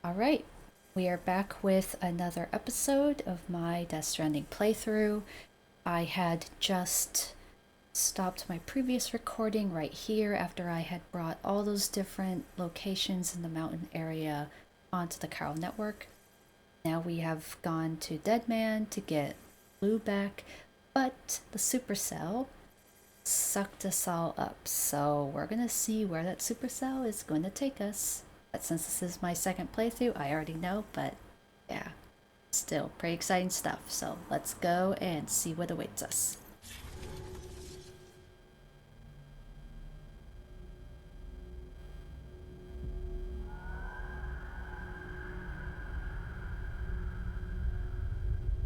Alright, we are back with another episode of my Death Stranding playthrough. I had just stopped my previous recording right here after I had brought all those different locations in the mountain area onto the Chiral network. Now we have gone to Deadman to get Blue back, but the supercell sucked us all up, so we're gonna see where that supercell is going to take us. But since this is my second playthrough, I already know, but yeah, still pretty exciting stuff. So let's go and see what awaits us.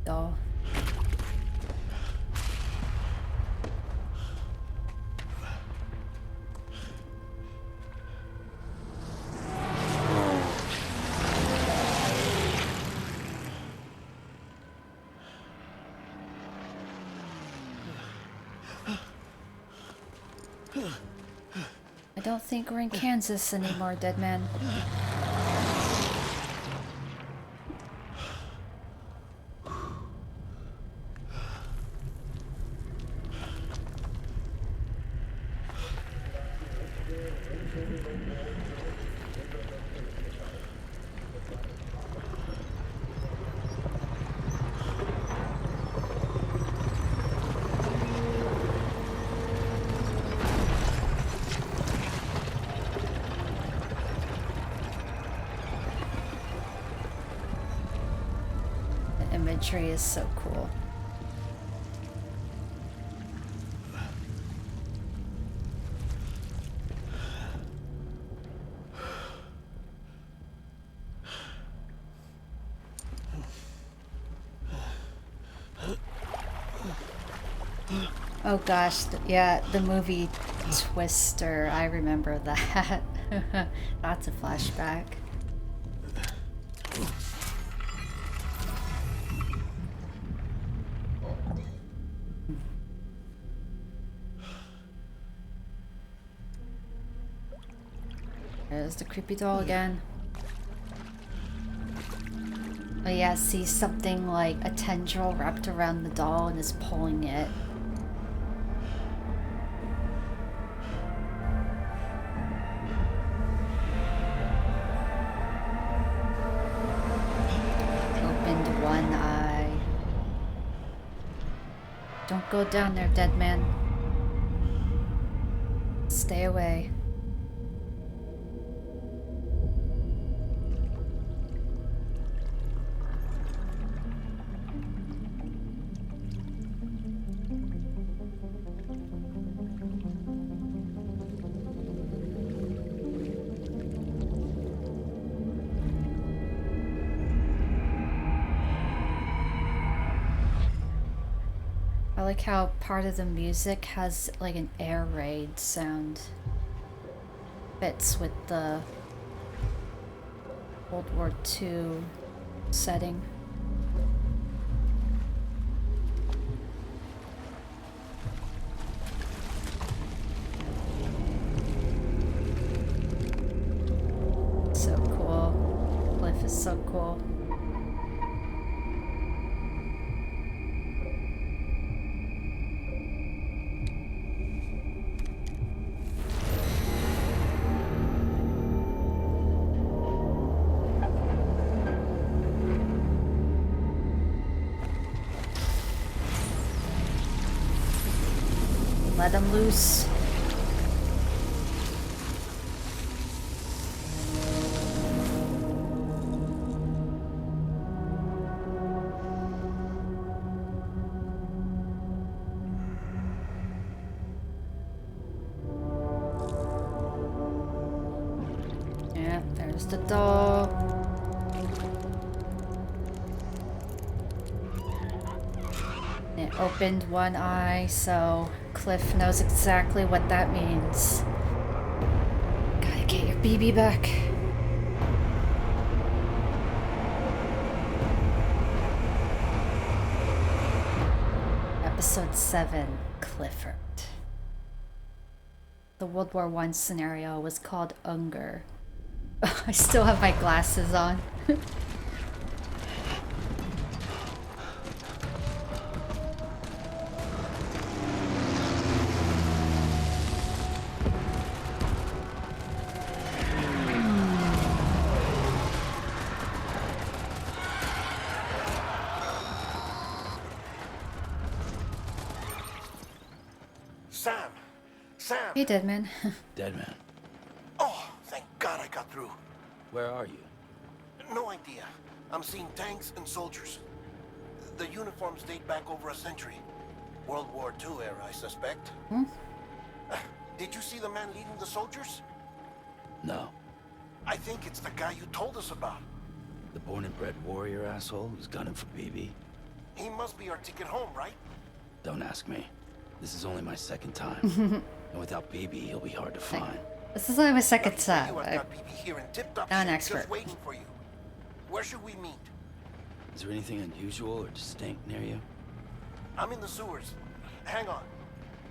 Go. I don't think we're in Kansas anymore, Deadman. The imagery is so cool. Oh gosh, yeah, the movie Twister, I remember that. That's a flashback. There's the creepy doll again. Oh yeah, see something like a tendril wrapped around the doll and is pulling it. Opened one eye. Don't go down there, Deadman. Stay away. I like how part of the music has like an air raid sound. Fits with the World War II setting. So cool. Cliff is so cool. Let them loose. Yeah, there's the doll. It opened one eye, so Cliff knows exactly what that means. Gotta get your BB back. Episode 7, Clifford. The World War I scenario was called Unger. I still have my glasses on. Sam! Sam! Hey, Deadman. Deadman, Oh, thank God I got through. where are you? No idea. I'm seeing tanks and soldiers. The uniforms date back over a century. World War II era, I suspect. Hmm? Did you see the man leading the soldiers? No. I think it's the guy you told us about. The born and bred warrior asshole who's gunning for BB? He must be our ticket home, right? Don't ask me. This is only my second time. And without BB, he'll be hard to find. This is only my second Lucky for time. you, I've got BB here in tip-top Not an shape, expert. just waiting for you. Where should we meet? Is there anything unusual or distinct near you? I'm in the sewers. Hang on.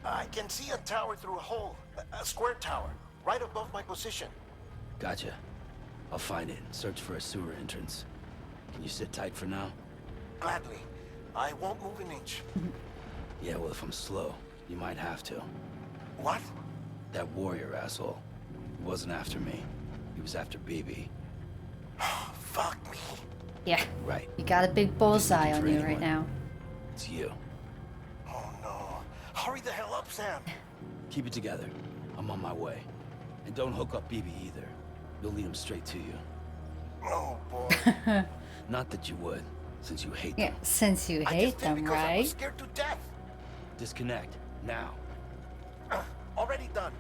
I can see a tower through a hole. A square tower, right above my position. Gotcha. I'll find it and search for a sewer entrance. Can you sit tight for now? Gladly. I won't move an inch. Yeah, well, if I'm slow, you might have to. What? That warrior asshole. He wasn't after me. He was after BB. Fuck me. Yeah, Right. you got a big bullseye looking on for you anyone. right now. It's you. Oh no. Hurry the hell up, Sam. Keep it together. I'm on my way. And don't hook up BB either. You'll lead him straight to you. Oh boy. Not that you would, since you hate Yeah, them. since you I hate just did them, because I was right? scared to death. Disconnect. Now. Already done.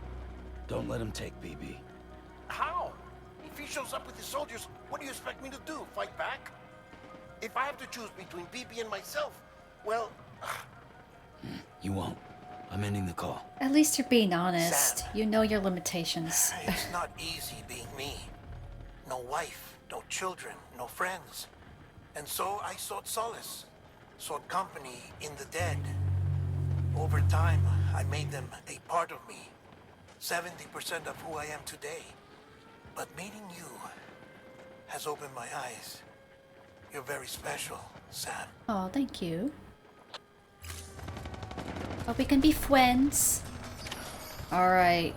Don't let him take BB. How? If he shows up with his soldiers, what do you expect me to do? Fight back? If I have to choose between BB and myself, well, You won't. I'm ending the call. At least you're being honest. Sam. You know your limitations. it's not easy being me. No wife, no children, no friends. And so I sought solace, sought company in the dead. Over time, I made them a part of me. 70% of who I am today. But meeting you has opened my eyes. You're very special, Sam. Oh, thank you. Oh, we can be friends. Alright.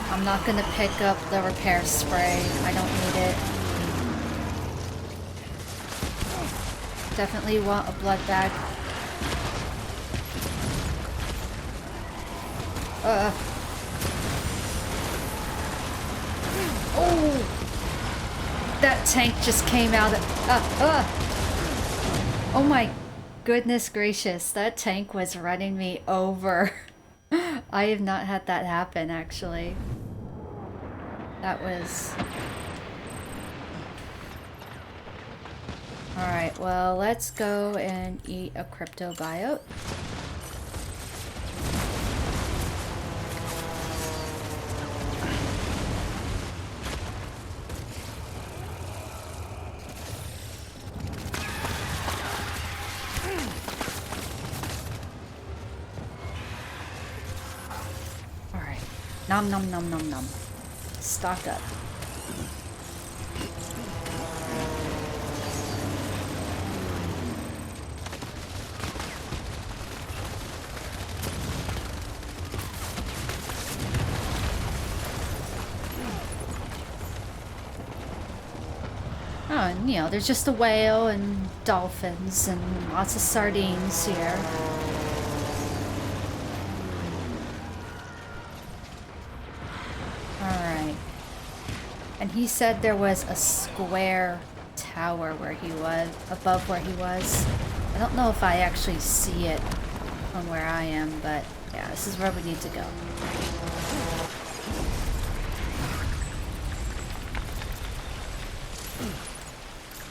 I'm not gonna pick up the repair spray. I don't need it. Definitely want a blood bag. Oh! That tank just came out of... Oh my goodness gracious, that tank was running me over. I have not had that happen, actually. That was... Alright, well, let's go and eat a crypto biote. Alright. Nom nom nom nom nom. Stock up. Oh, and you know, there's just a whale and dolphins and lots of sardines here. Alright. And he said there was a square tower where he was, above where he was. I don't know if I actually see it from where I am, but yeah, this is where we need to go.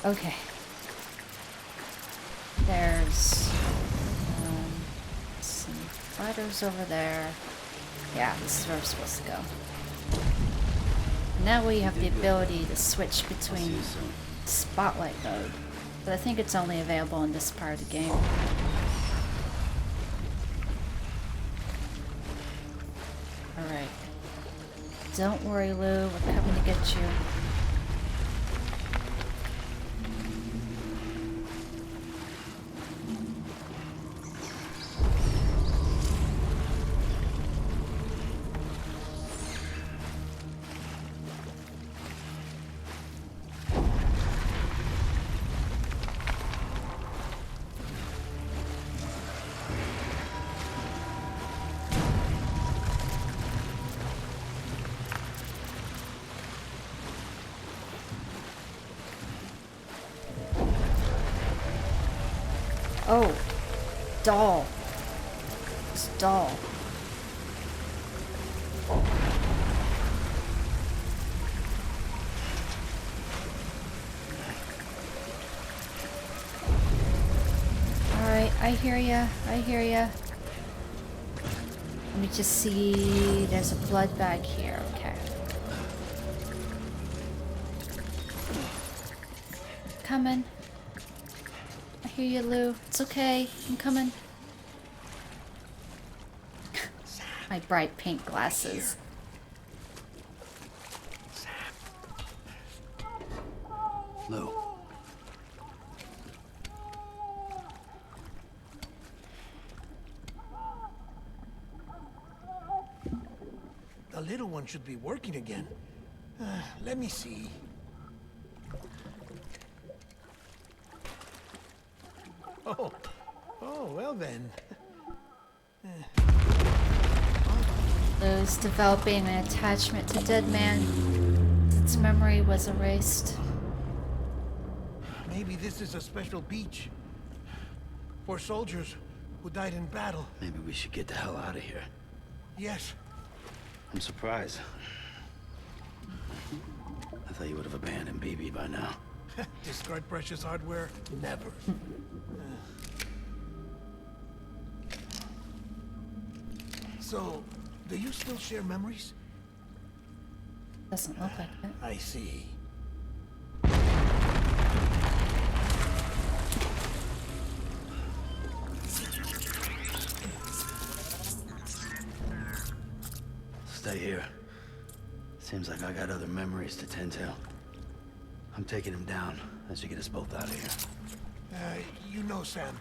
Okay. There's some fighters over there. Yeah, this is where we're supposed to go. Now we have the ability to switch between spotlight mode, but I think it's only available in this part of the game. Alright. Don't worry, Lou, we're coming to get you. Oh, doll. It's doll. Alright, I hear ya. I hear ya. Let me just see. There's a blood bag here. Okay. Coming. I hear you, Lou. It's okay. I'm coming. My bright pink glasses. Lou. The little one should be working again. Let me see. Oh, well then. Lou's developing an attachment to Deadman. Its memory was erased. Maybe this is a special beach for soldiers who died in battle. Maybe we should get the hell out of here. Yes. I'm surprised. I thought you would have abandoned BB by now. Discard precious hardware? Never. So, do you still share memories? Doesn't look like it. I see. Stay here. Seems like I got other memories to tend to. I'm taking him down. That should get us both out of here. You know, Sam,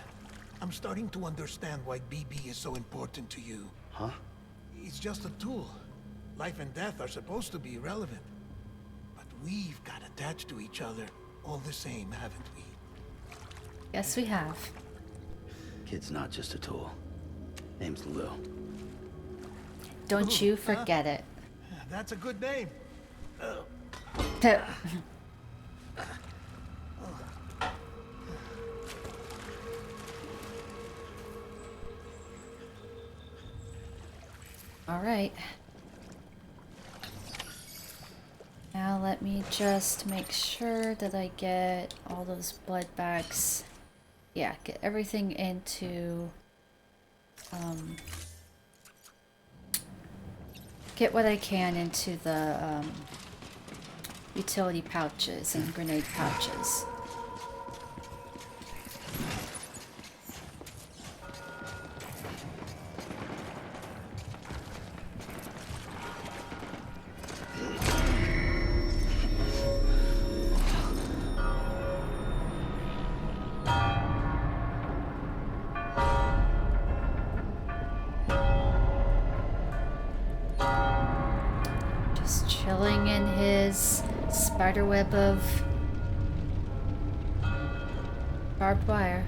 I'm starting to understand why BB is so important to you. Huh? It's just a tool. Life and death are supposed to be irrelevant. But we've got attached to each other all the same, haven't we? Yes, we have. Kid's not just a tool. Name's Lou. Don't you forget it. That's a good name. All right. Now let me just make sure that I get all those blood bags. Yeah, get everything into... get what I can into the utility pouches and grenade pouches. Chilling in his spiderweb of barbed wire.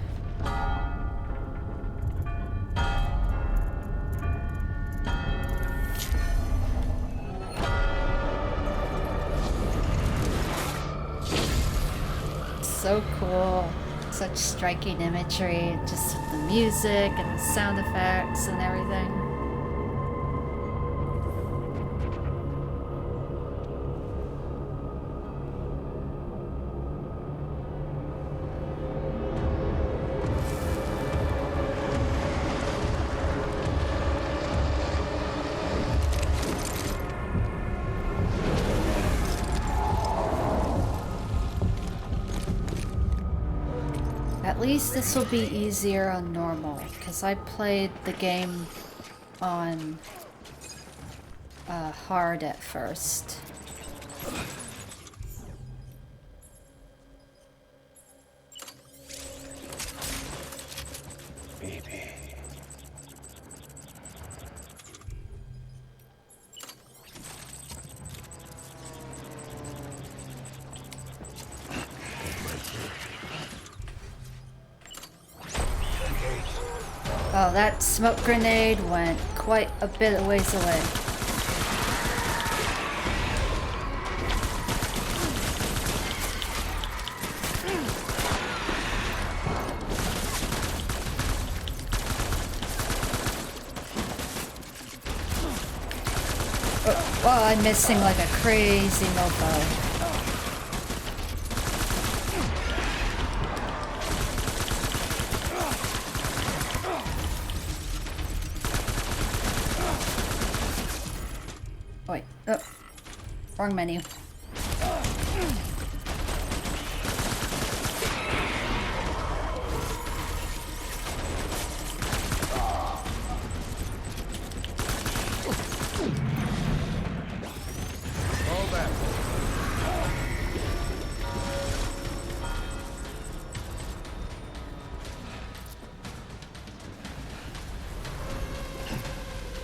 So cool. Such striking imagery, just with the music and the sound effects and everything. At least this will be easier on normal, because I played the game on hard at first. Baby. Oh, that smoke grenade went quite a bit of ways away. Well, I'm missing like a crazy mofo. Wait, oh, wrong menu.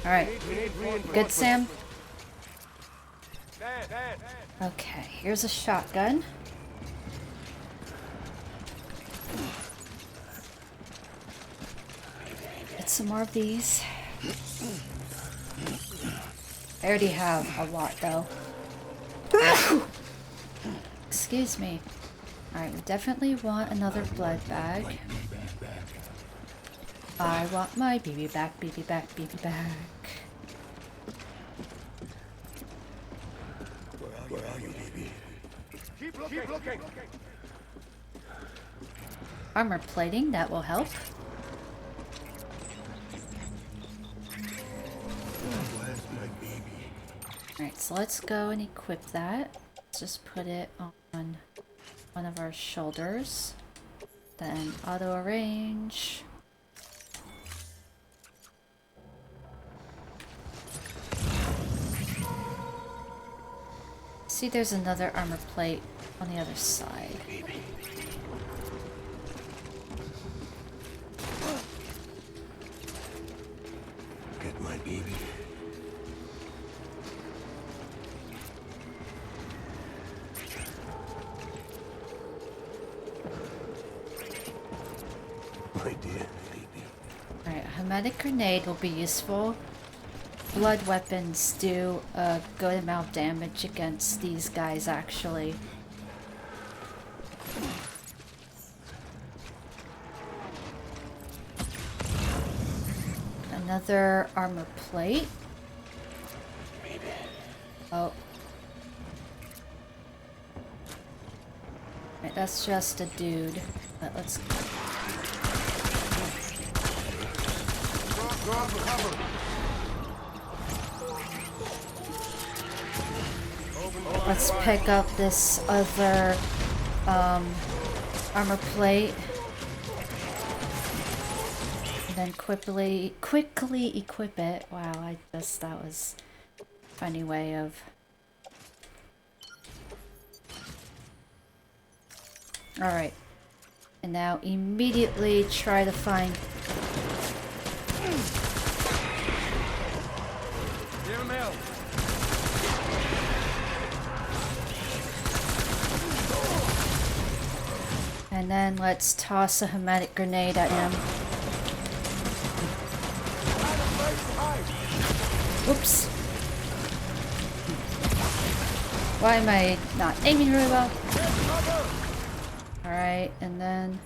Alright. Good, Sam? Okay, here's a shotgun. Get some more of these. I already have a lot, though. Excuse me. Alright, we definitely want another blood bag. I want my BB back, BB back, BB back. Where are you, baby? Keep looking. Armor plating, that will help. Where's my baby? Alright, so let's go and equip that. Let's just put it on one of our shoulders. Then auto arrange. See, there's another armor plate on the other side. Get my baby. My dear baby. Alright, a hermetic grenade will be useful. Blood weapons do a good amount of damage against these guys, actually. Another armor plate. Oh. Right, that's just a dude. But let's... Let's pick up this other armor plate. And then quickly equip it. Wow, that was a funny way of... Alright. And now immediately try to find... And then let's toss a hermetic grenade at him. Oops. Why am I not aiming really well? Alright, and then...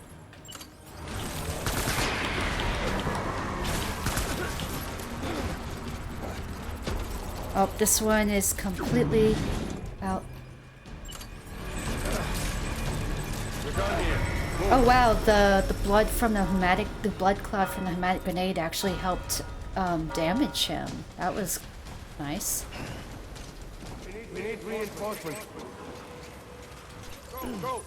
Oh, this one is completely out. Oh wow, the blood from the blood cloud from the hermetic grenade actually helped damage him. That was nice. We need reinforcements. Go.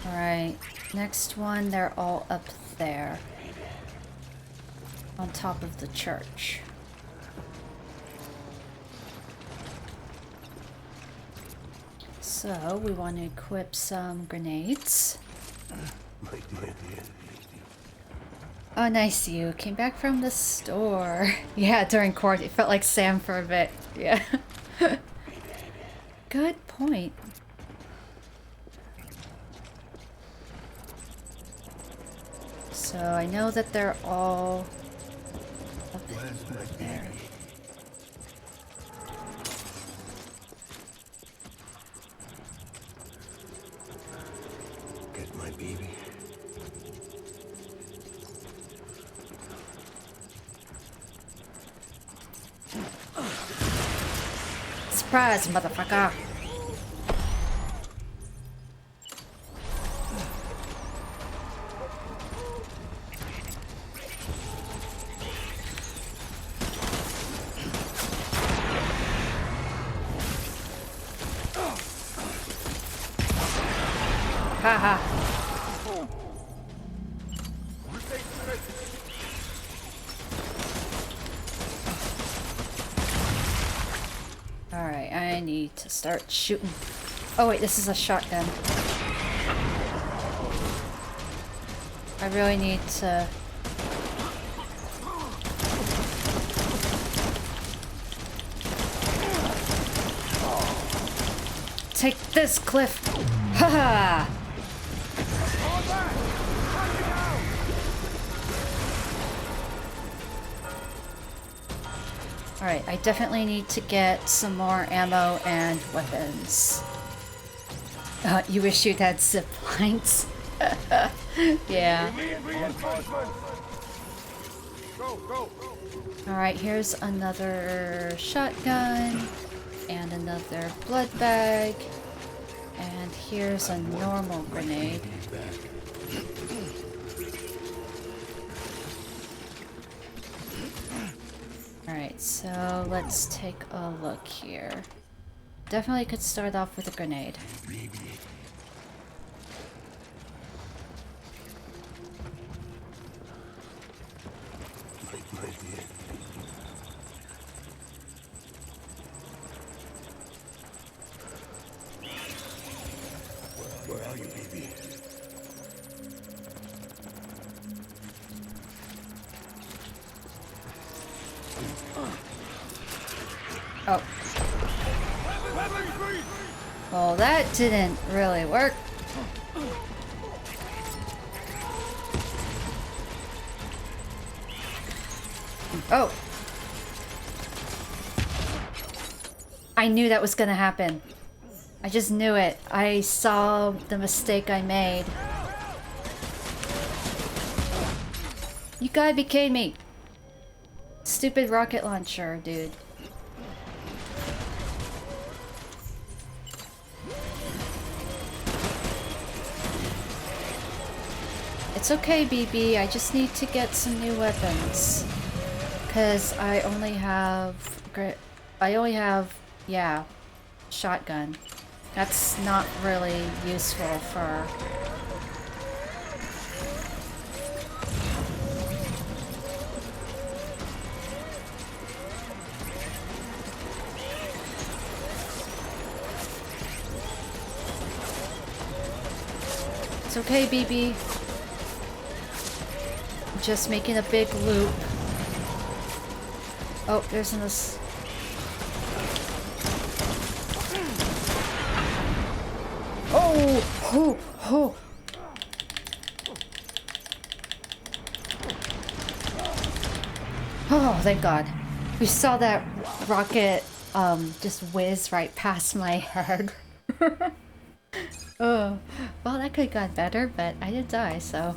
Alright, next one, they're all up there. On top of the church. So, we want to equip some grenades. Oh, nice, you came back from the store. Yeah, during quarantine. It felt like Sam for a bit. Yeah. Good point. So, I know that they're all up there. Get my baby. Surprise, motherfucker! Haha. Alright, I need to start shooting. Oh wait, this is a shotgun. I really need to... Take this, Cliff! Haha! Alright, I definitely need to get some more ammo and weapons. You wish you'd had zip lines. Yeah. Alright, here's another shotgun. And another blood bag. And here's a normal grenade. Alright, so let's take a look here. Definitely could start off with a grenade. Where are you, baby? Oh. Well, that didn't really work. Oh. I knew that was gonna happen. I just knew it. I saw the mistake I made. You gotta be kidding me. Stupid rocket launcher, dude. It's okay, BB. I just need to get some new weapons. Cause I only have... yeah, shotgun. That's not really useful for... It's okay, BB. Just making a big loop. Oh, there's this. Oh! Oh! Oh! Oh, thank God. We saw that rocket just whiz right past my head. Oh, well, that could have gone better, but I did die, so...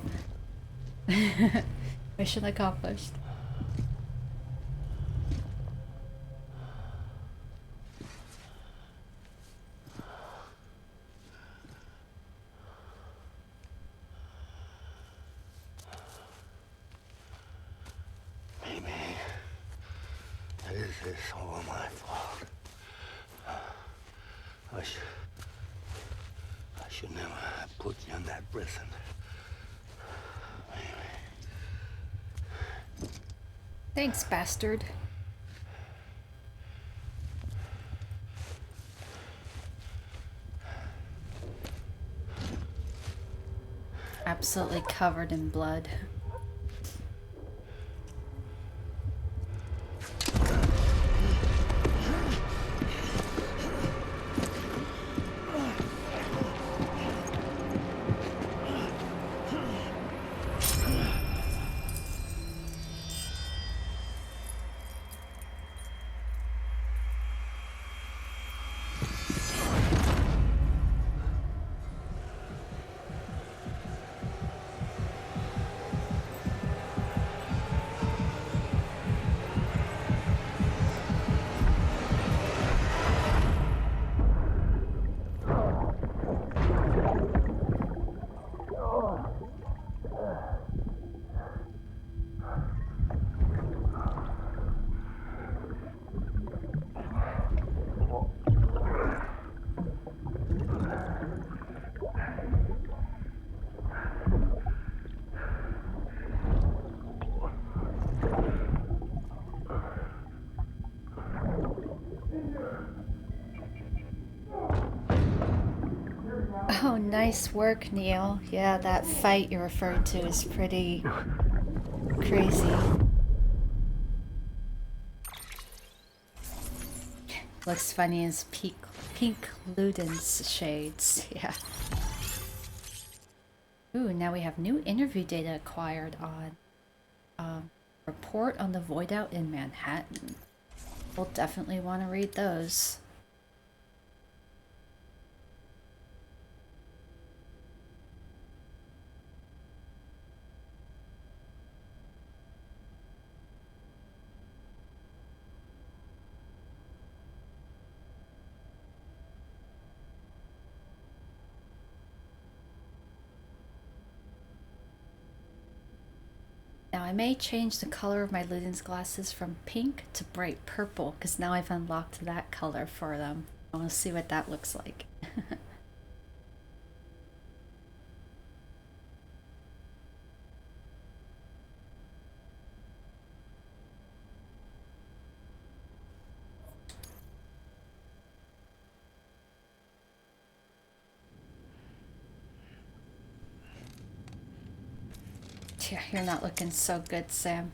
Mission accomplished. Maybe this is all my fault. I should never have put you in that prison. Thanks, bastard. Absolutely covered in blood. nice work, Neil. Yeah, that fight you referred to is pretty crazy. Looks funny as pink Ludens shades. Yeah. Ooh, now we have new interview data acquired on report on the void out in Manhattan. We'll definitely want to read those. Now I may change the color of my Ludens glasses from pink to bright purple because now I've unlocked that color for them. I want to see what that looks like. Yeah, you're not looking so good, Sam.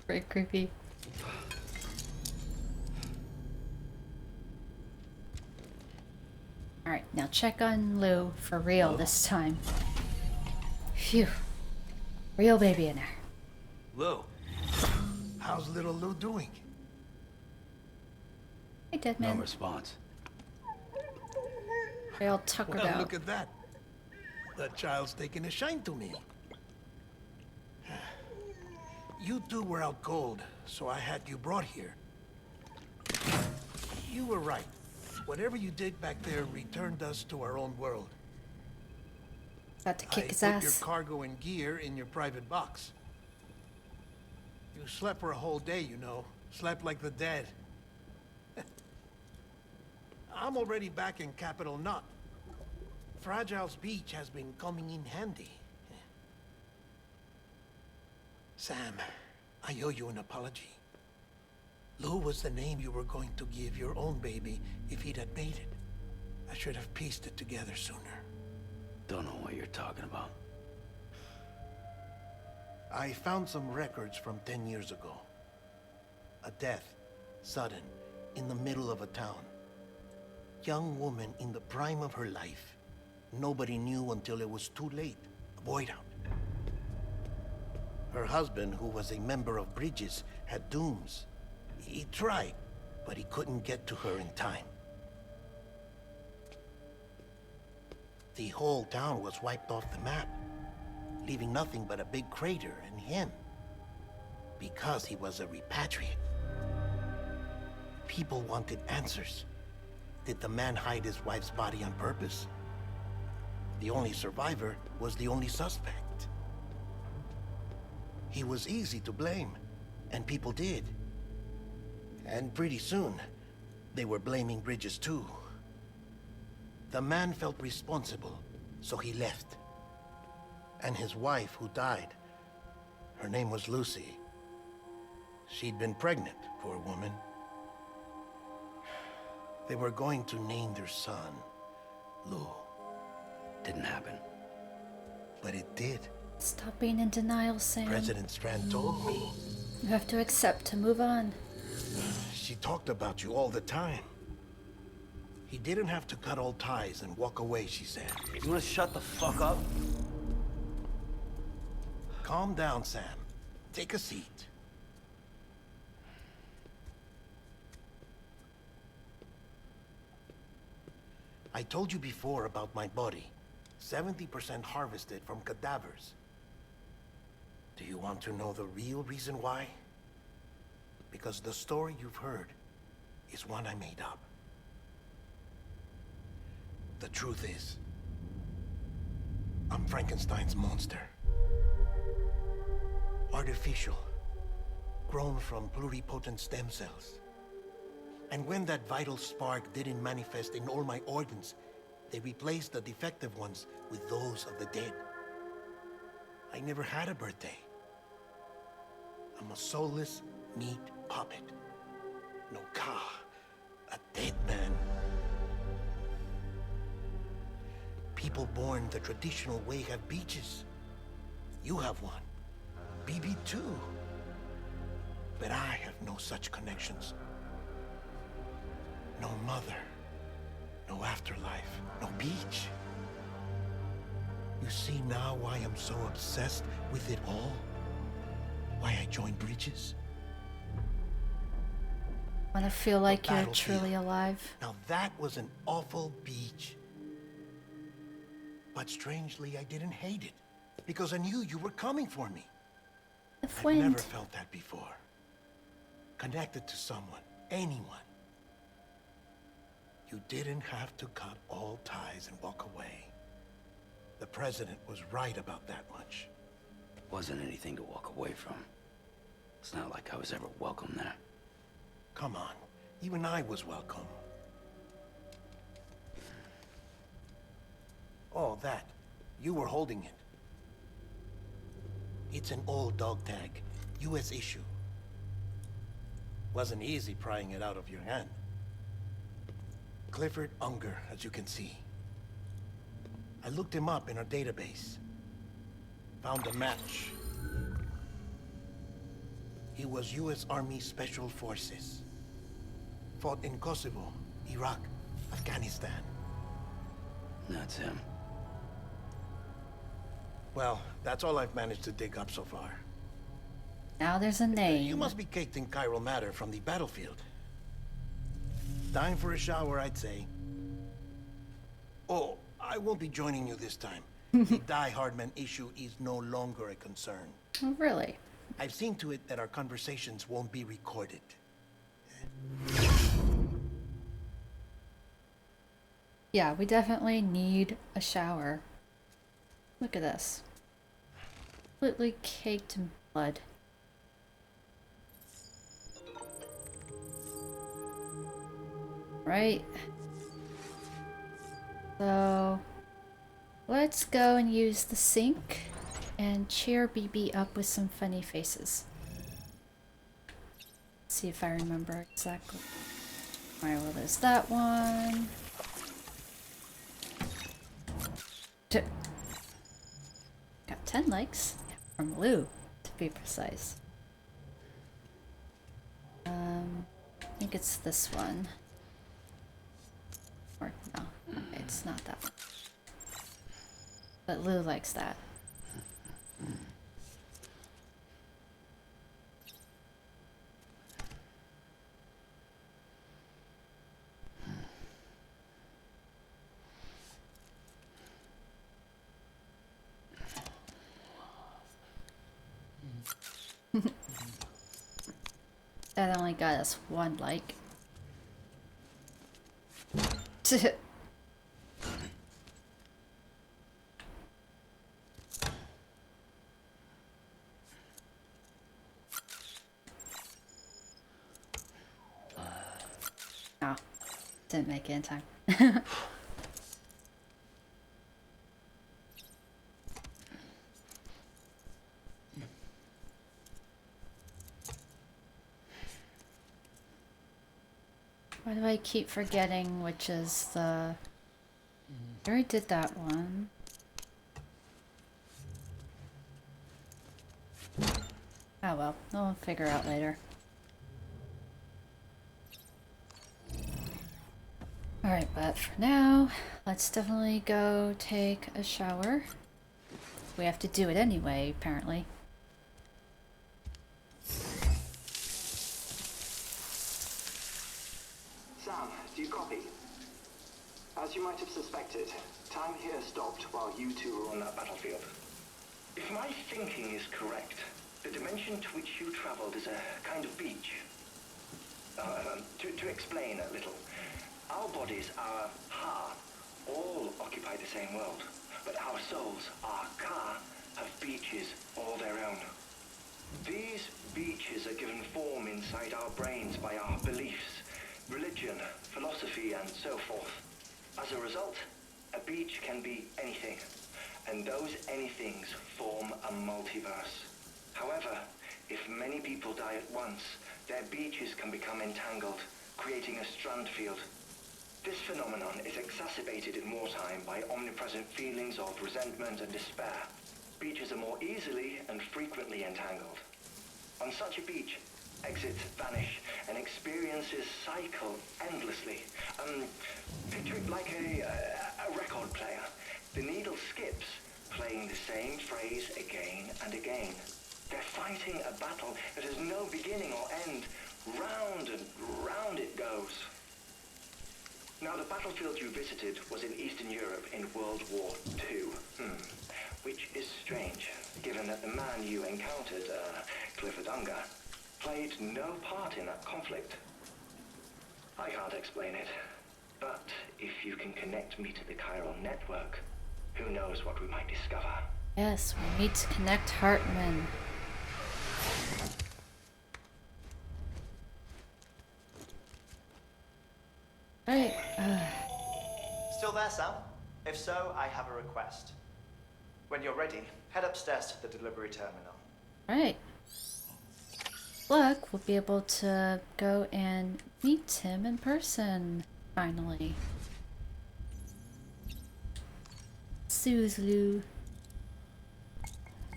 Very creepy. Alright, now check on Lou for real this time. Phew. Real baby in there. Lou, how's little Lou doing? Hey, Deadman. No response. They all tuckered Well, out. look at that. That child's taking a shine to me. You two were out cold, so I had you brought here. You were right. Whatever you did back there returned us to our own world. Got to kick his put ass. your cargo and gear in your private box. You slept for a whole day, you know. Slept like the dead. I'm already back in Capital Knot. Fragile's beach has been coming in handy. Sam, I owe you an apology. Lou was the name you were going to give your own baby if he'd had made it. I should have pieced it together sooner. Don't know what you're talking about. I found some records from 10 years ago. A death, sudden, in the middle of a town. Young woman in the prime of her life. Nobody knew until it was too late. A void out. Her husband, who was a member of Bridges, had dooms. He tried, but he couldn't get to her in time. The whole town was wiped off the map, leaving nothing but a big crater and him. Because he was a repatriate. People wanted answers. Did the man hide his wife's body on purpose? The only survivor was the only suspect. He was easy to blame, and people did. And pretty soon, they were blaming Bridges too. The man felt responsible, so he left. And his wife, who died, her name was Lucy. She'd been pregnant, poor woman. They were going to name their son Lou. Didn't happen. But it did. Stop being in denial, Sam. President Strand told me. You have to accept to move on. She talked about you all the time. He didn't have to cut all ties and walk away, she said. You wanna shut the fuck up? Calm down, Sam. Take a seat. I told you before about my body. 70% harvested from cadavers. Do you want to know the real reason why? Because the story you've heard is one I made up. The truth is, I'm Frankenstein's monster. Artificial, grown from pluripotent stem cells. And when that vital spark didn't manifest in all my organs, they replaced the defective ones with those of the dead. I never had a birthday. I'm a soulless, neat puppet. No car. A dead man. People born the traditional way have beaches. You have one. BB too. But I have no such connections. No mother. No afterlife. No beach. You see now why I'm so obsessed with it all? Why I joined Bridges? Wanna feel like The you're battlefield. truly alive? Now that was an awful beach. But strangely, I didn't hate it. Because I knew you were coming for me. The I've wind. never felt that before. Connected to someone, anyone. You didn't have to cut all ties and walk away. The president was right about that much. Wasn't anything to walk away from. It's not like I was ever welcome there. Come on, even I was welcome. Oh, that. You were holding it. It's an old dog tag, US issue. Wasn't easy prying it out of your hand. Clifford Unger, as you can see. I looked him up in our database. Found a match. He was US Army Special Forces. Fought in Kosovo, Iraq, Afghanistan. That's him. Well, that's all I've managed to dig up so far. Now there's a name. You must be caked in chiral matter from the battlefield. Time for a shower, I'd say. Oh, I won't be joining you this time. The Die Heartman issue is no longer a concern. Oh, really? I've seen to it that our conversations won't be recorded. Yeah, we definitely need a shower. Look at this. Completely caked in blood. Right. So, let's go and use the sink and cheer BB up with some funny faces. See if I remember exactly. Alright, well there's that one. Got 10 likes from Lou, to be precise. I think it's this one. Or no, okay, it's not that one. But Lou likes that. That only got us one like. Oh, didn't make it in time. Why do I keep forgetting which is the... I already did that one. Oh well, I'll figure out later. Alright, but for now, let's definitely go take a shower. We have to do it anyway, apparently. Sam, do you copy? As you might have suspected, time here stopped while you two were on that battlefield. If my thinking is correct, the dimension to which you traveled is a kind of beach. To explain a little, our bodies, our ha, all occupy the same world, but our souls, our ka, have beaches all their own. These beaches are given form inside our brains by our beliefs, religion, philosophy, and so forth. As a result, a beach can be anything, and those anythings form a multiverse. However, if many people die at once, their beaches can become entangled, creating a strand field. This phenomenon is exacerbated in wartime by omnipresent feelings of resentment and despair. Beaches are more easily and frequently entangled. On such a beach, exits vanish and experiences cycle endlessly. Picture it like a record player. The needle skips, playing the same phrase again and again. They're fighting a battle that has no beginning or end. Round and round it goes. Now, the battlefield you visited was in Eastern Europe in World War II. Which is strange, given that the man you encountered, Clifford Unger, played no part in that conflict. I can't explain it, but if you can connect me to the chiral network, who knows what we might discover. Yes, we need to connect Heartman. Right. Still there, Sam? If so, I have a request. When you're ready, head upstairs to the delivery terminal. Right. Look, we'll be able to go and meet him in person, finally. Suzlu.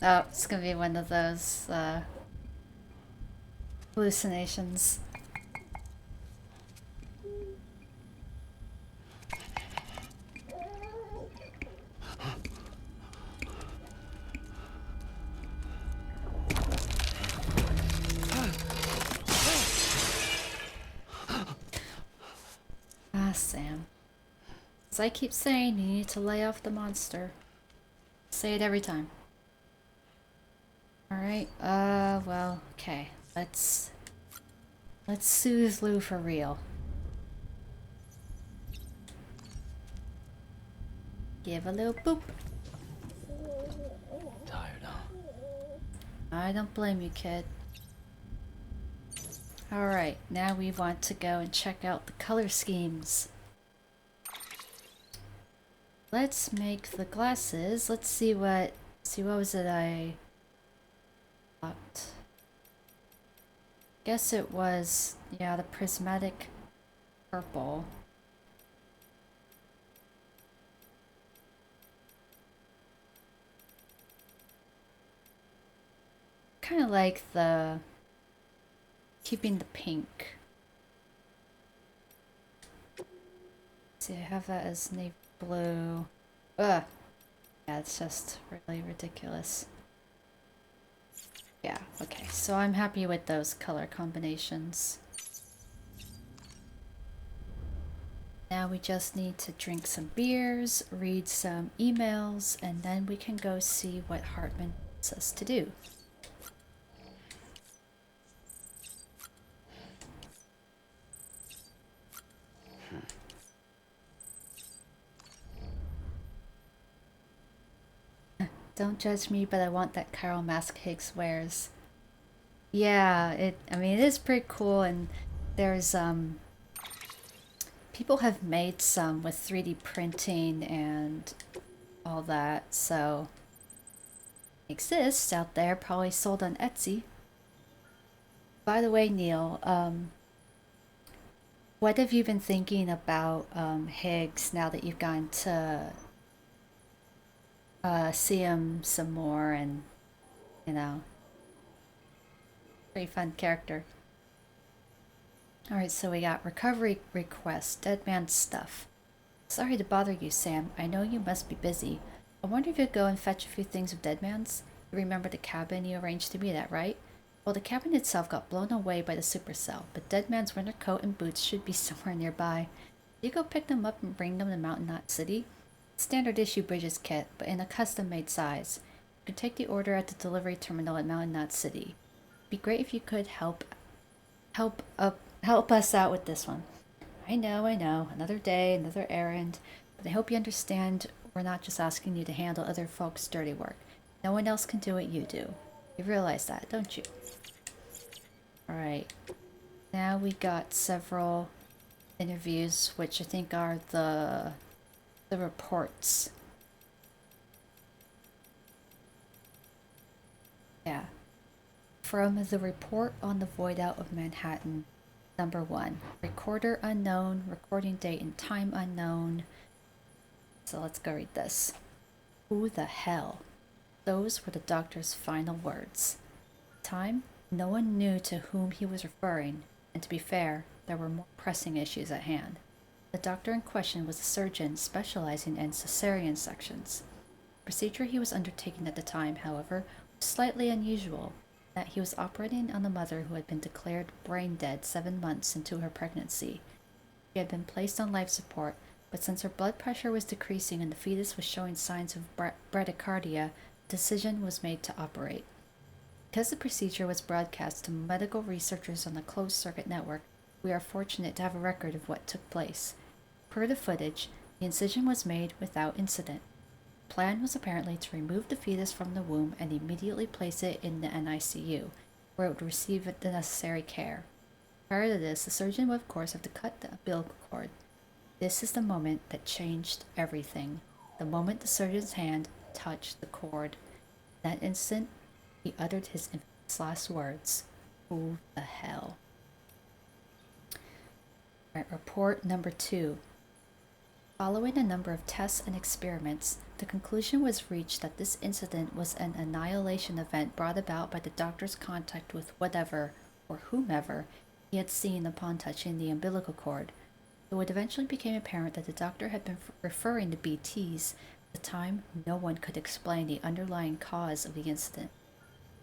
Oh, it's gonna be one of those, hallucinations. Ah, Sam. As I keep saying, you need to lay off the monster. Say it every time. Alright, well, okay. Let's soothe Lou for real. Give a little boop. Tired, huh? I don't blame you, kid. Alright, now we want to go and check out the color schemes. Let's make the glasses. Let's see what was it I got? Guess it was, yeah, the prismatic purple. Kind of like the keeping the pink. See, I have that as navy blue. Ugh. Yeah, it's just really ridiculous. Yeah, okay, so I'm happy with those color combinations. Now we just need to drink some beers, read some emails, and then we can go see what Heartman wants us to do. Don't judge me, but I want that chiral mask Higgs wears. Yeah, I mean, it is pretty cool, and there's, people have made some with 3D printing and all that, so it exists out there, probably sold on Etsy. By the way, Neil, what have you been thinking about Higgs now that you've gotten to see him some more, and you know, pretty fun character. Alright, so we got recovery request, Deadman stuff. Sorry to bother you, Sam. I know you must be busy. I wonder if you'd go and fetch a few things of Deadman's? You remember the cabin you arranged to meet at, right? Well, the cabin itself got blown away by the supercell, but Deadman's winter coat and boots should be somewhere nearby. You go pick them up and bring them to Mountain Knot City? Standard issue Bridges kit, but in a custom-made size. You can take the order at the delivery terminal at Mountain Knot City. It'd be great if you could help us out with this one. I know, another day, another errand, but I hope you understand we're not just asking you to handle other folks' dirty work. No one else can do what you do. You realize that, don't you? Alright. Now we got several interviews, which I think are the reports. Yeah. From the report on the void out of Manhattan, number 1. Recorder unknown, recording date and time unknown. So let's go read this. Who the hell? Those were the doctor's final words. Time? No one knew to whom he was referring, and to be fair, there were more pressing issues at hand. The doctor in question was a surgeon specializing in cesarean sections. The procedure he was undertaking at the time, however, was slightly unusual, that he was operating on a mother who had been declared brain dead 7 months into her pregnancy. She had been placed on life support, but since her blood pressure was decreasing and the fetus was showing signs of bradycardia, a decision was made to operate. Because the procedure was broadcast to medical researchers on the closed-circuit network, we are fortunate to have a record of what took place. Per the footage, the incision was made without incident. The plan was apparently to remove the fetus from the womb and immediately place it in the NICU, where it would receive the necessary care. Prior to this, the surgeon would of course have to cut the umbilical cord. This is the moment that changed everything. The moment the surgeon's hand touched the cord. In that instant, he uttered his infamous last words. Who the hell? Alright, report number 2. Following a number of tests and experiments, the conclusion was reached that this incident was an annihilation event brought about by the doctor's contact with whatever, or whomever, he had seen upon touching the umbilical cord. Though it eventually became apparent that the doctor had been referring to BTs, at the time no one could explain the underlying cause of the incident.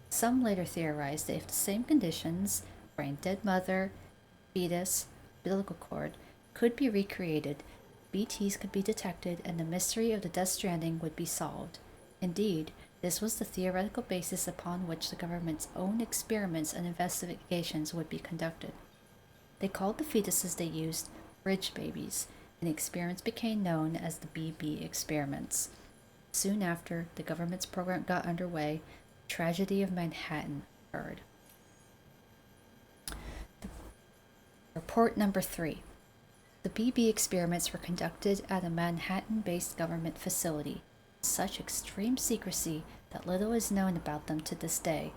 Some later theorized that if the same conditions, brain dead mother, fetus, umbilical cord, could be recreated, BTs could be detected and the mystery of the Death Stranding would be solved. Indeed, this was the theoretical basis upon which the government's own experiments and investigations would be conducted. They called the fetuses they used bridge babies, and the experiments became known as the BB experiments. Soon after the government's program got underway, the tragedy of Manhattan occurred. Report number 3. The BB experiments were conducted at a Manhattan-based government facility, with such extreme secrecy that little is known about them to this day.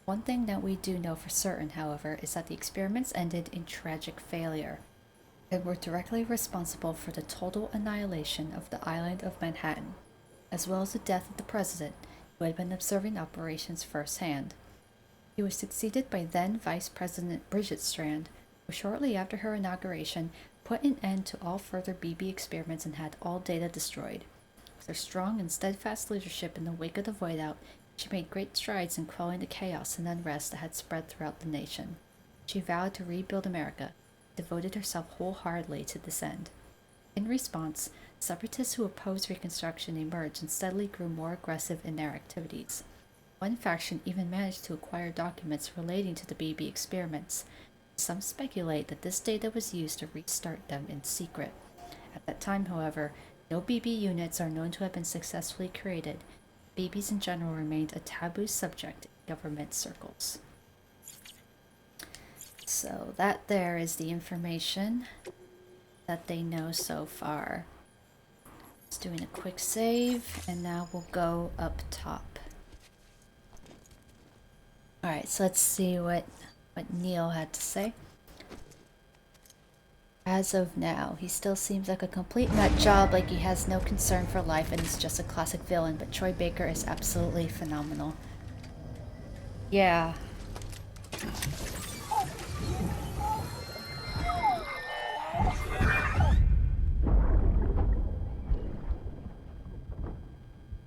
One thing that we do know for certain, however, is that the experiments ended in tragic failure, and were directly responsible for the total annihilation of the island of Manhattan, as well as the death of the president, who had been observing operations firsthand. He was succeeded by then Vice President Bridget Strand, who shortly after her inauguration put an end to all further BB experiments and had all data destroyed. With her strong and steadfast leadership in the wake of the void out, she made great strides in quelling the chaos and unrest that had spread throughout the nation. She vowed to rebuild America, devoted herself wholeheartedly to this end. In response, separatists who opposed Reconstruction emerged and steadily grew more aggressive in their activities. One faction even managed to acquire documents relating to the BB experiments. Some speculate that this data was used to restart them in secret. At that time, however, no BB units are known to have been successfully created. BBs in general remained a taboo subject in government circles. So that there is the information that they know so far. Just doing a quick save, and now we'll go up top. Alright, so let's see what Neil had to say. As of now, he still seems like a complete nut job, like he has no concern for life and is just a classic villain, but Troy Baker is absolutely phenomenal. Yeah.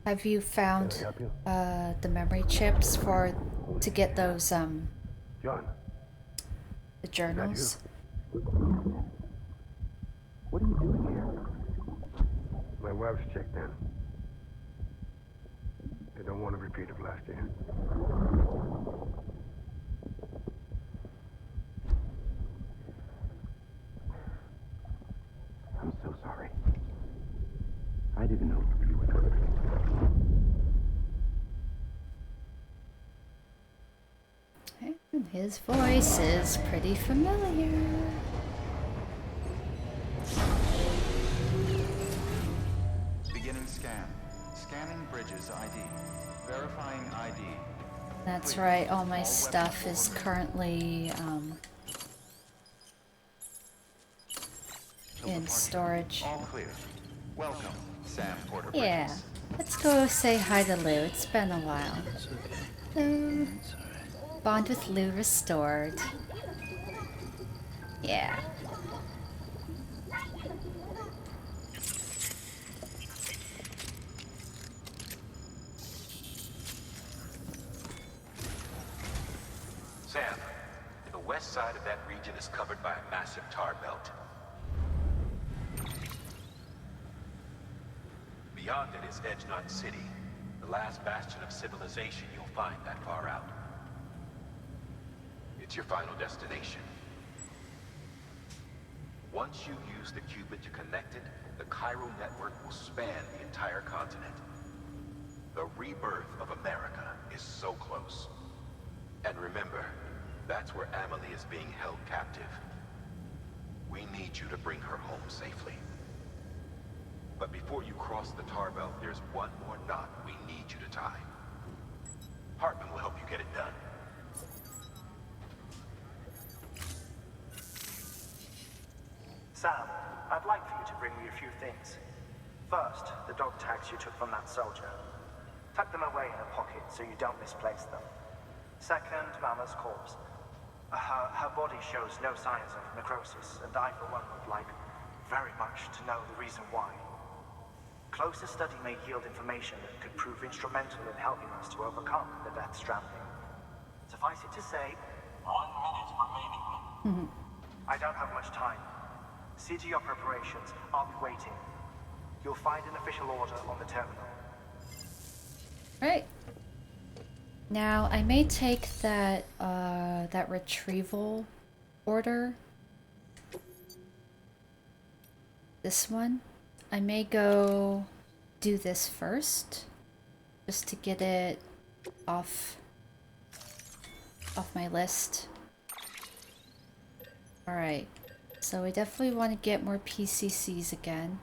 Have you found the memory chips to get those John, the journals? what are you doing here? My wife's checked in. They don't want a repeat of last year. I'm so sorry. I didn't know you were coming. Okay, and his voice is pretty familiar. Scanning bridges ID. Verifying ID. That's Clear. right, all my All stuff weapons is removed. currently in storage. All clear. Welcome, Sam Porter Yeah, Bridges. let's go say hi to Lou. It's been a while. It's okay. Lou. It's alright. Bond with Lou restored. Yeah. Sam, the west side of that region is covered by a massive tar belt. Beyond it is Edgenot City, the last bastion of civilization you'll find that far out. It's your final destination. Once you use the qubit to connect it, the Cairo network will span the entire continent. The rebirth of America is so close. And remember, that's where Amelie is being held captive. We need you to bring her home safely. But before you cross the tar belt, there's one more knot we need you to tie. Heartman will help you get it done. Sam, I'd like for you to bring me a few things. First, the dog tags you took from that soldier. Tuck them away in a pocket so you don't misplace them. Second, Mama's corpse. Her body shows no signs of necrosis, and I, for one, would like very much to know the reason why. Closer study may yield information that could prove instrumental in helping us to overcome the Death Stranding. Suffice it to say, 1 minute remaining. I don't have much time. See to your preparations. I'll be waiting. You'll find an official order on the terminal. Right. Now I may take that that retrieval order. This one. I may go do this first, just to get it off my list. Alright, so we definitely want to get more PCCs again.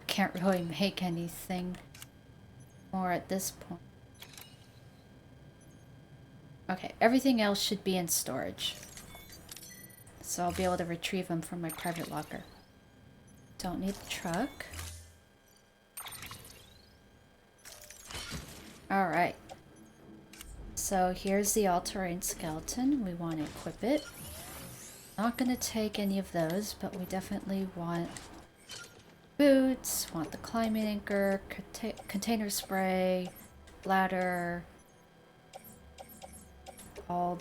Can't really make anything more at this point. Okay, everything else should be in storage. So I'll be able to retrieve them from my private locker. Don't need the truck. Alright. So here's the all-terrain skeleton. We want to equip it. Not going to take any of those, but we definitely want boots, want the climbing anchor, container spray, ladder, all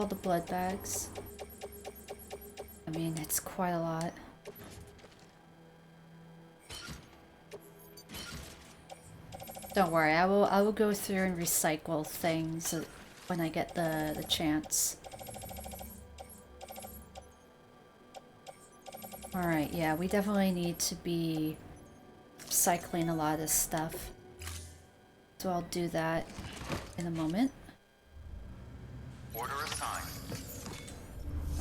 the blood bags. I mean, it's quite a lot. Don't worry, I will go through and recycle things when I get the chance. Alright, yeah, we definitely need to be cycling a lot of stuff. So I'll do that in a moment. Order assigned.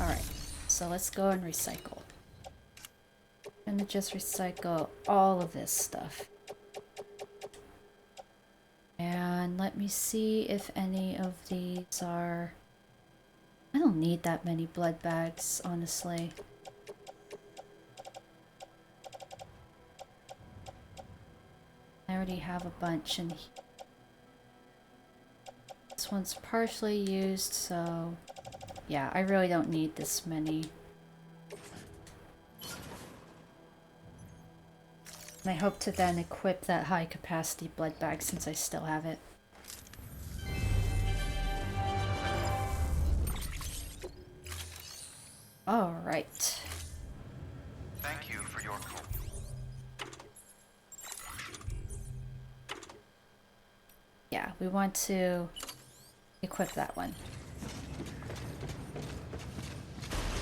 Alright, so let's go and recycle. I'm gonna just recycle all of this stuff. And let me see if any of these are... I don't need that many blood bags, honestly. I already have a bunch in here. This one's partially used, so... yeah, I really don't need this many. And I hope to then equip that high capacity blood bag since I still have it. Alright. Thank you for your call. Yeah, we want to equip that one.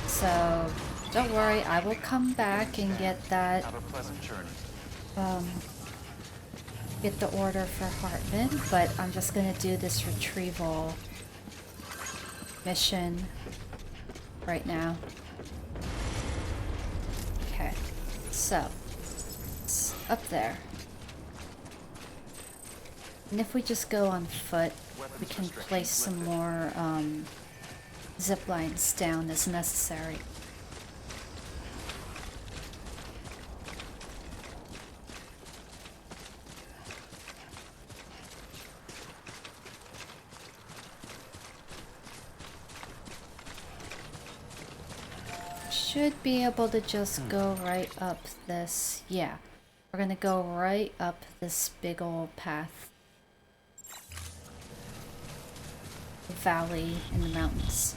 So, don't worry, I will come back and get that, Have a pleasant journey. get the order for Heartman, but I'm just gonna do this retrieval mission right now. Okay, so, it's up there. And if we just go on foot, we can place some more zip lines down as necessary. Should be able to just go right up this. Yeah, we're gonna go right up this big old path. Valley in the mountains.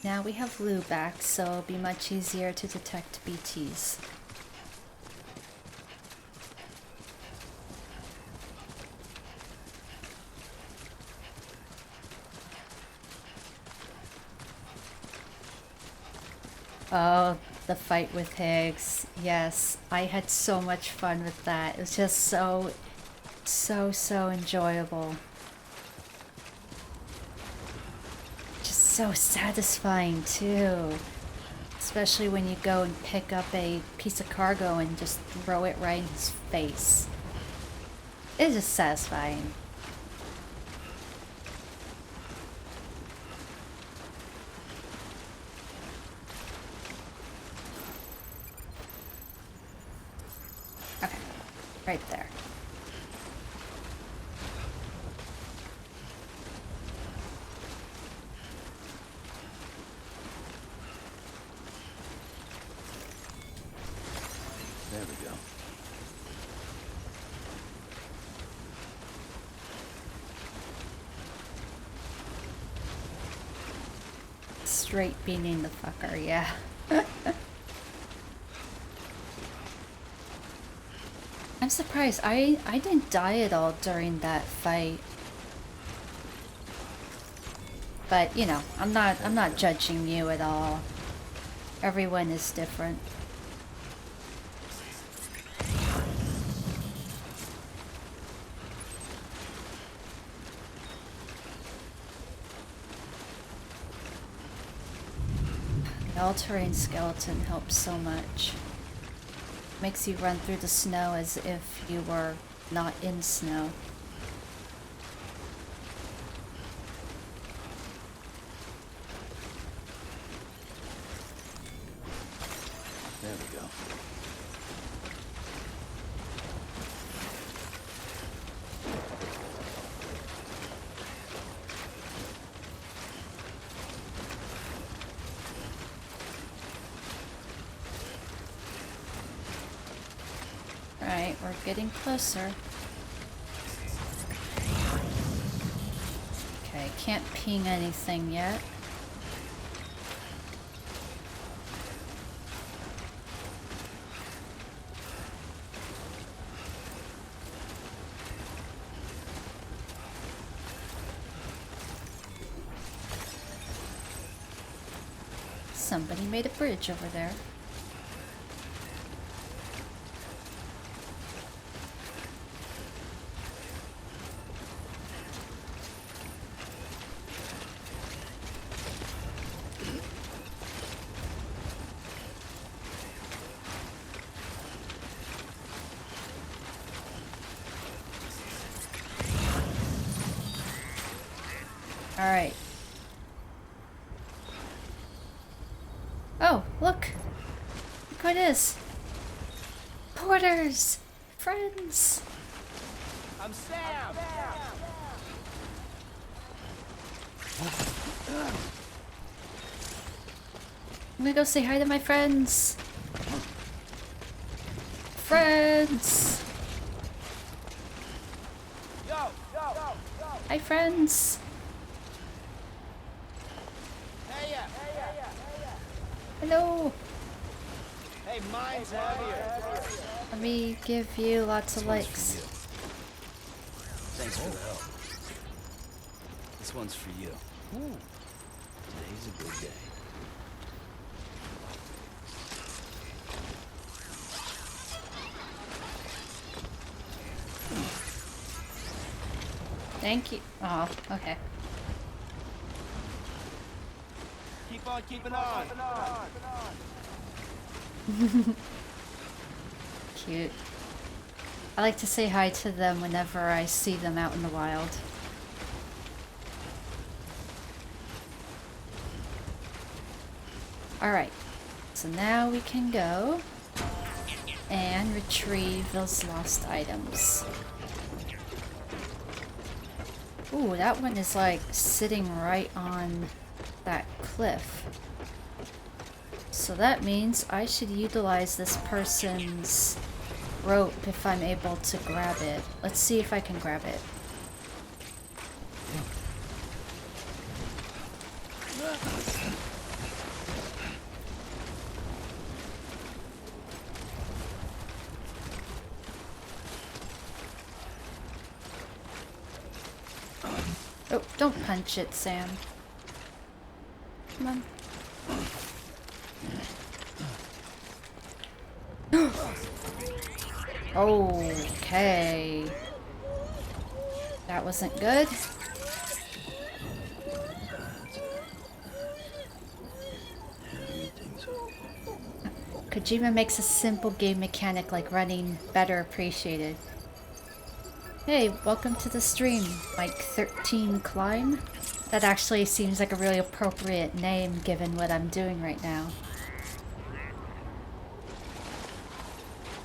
Now we have Lou back, so it'll be much easier to detect BTs. Oh, the fight with Higgs. Yes, I had so much fun with that. It was just so enjoyable. Just so satisfying too. Especially when you go and pick up a piece of cargo and just throw it right in his face. It's just satisfying. Okay, right there. There we go. Straight beaning the fucker, yeah. I'm surprised. I didn't die at all during that fight. But, you know, I'm not judging you at all. Everyone is different. The all-terrain skeleton helps so much. Makes you run through the snow as if you were not in snow. There we go. Right, we're getting closer. Okay, can't ping anything yet. Somebody made a bridge over there. All right. Oh, look! Look what it is! Porters! Friends! I'm Sam! I'm gonna go say hi to my friends! Friends! Hi, friends! Hello! Hey, mine's heavier. Let me give you lots of likes. Thanks for the help. This one's for you. Today's a good day. Thank you. Oh, okay. Keep on on keeping on. Cute. I like to say hi to them whenever I see them out in the wild. Alright, so now we can go and retrieve those lost items. Ooh, that one is like sitting right on that cliff. So that means I should utilize this person's rope if I'm able to grab it. Let's see if I can grab it. Oh, don't punch it, Sam. Come on. Okay. That wasn't good. Kojima makes a simple game mechanic like running better appreciated. Hey, welcome to the stream, Mike 13 Climb. That actually seems like a really appropriate name given what I'm doing right now.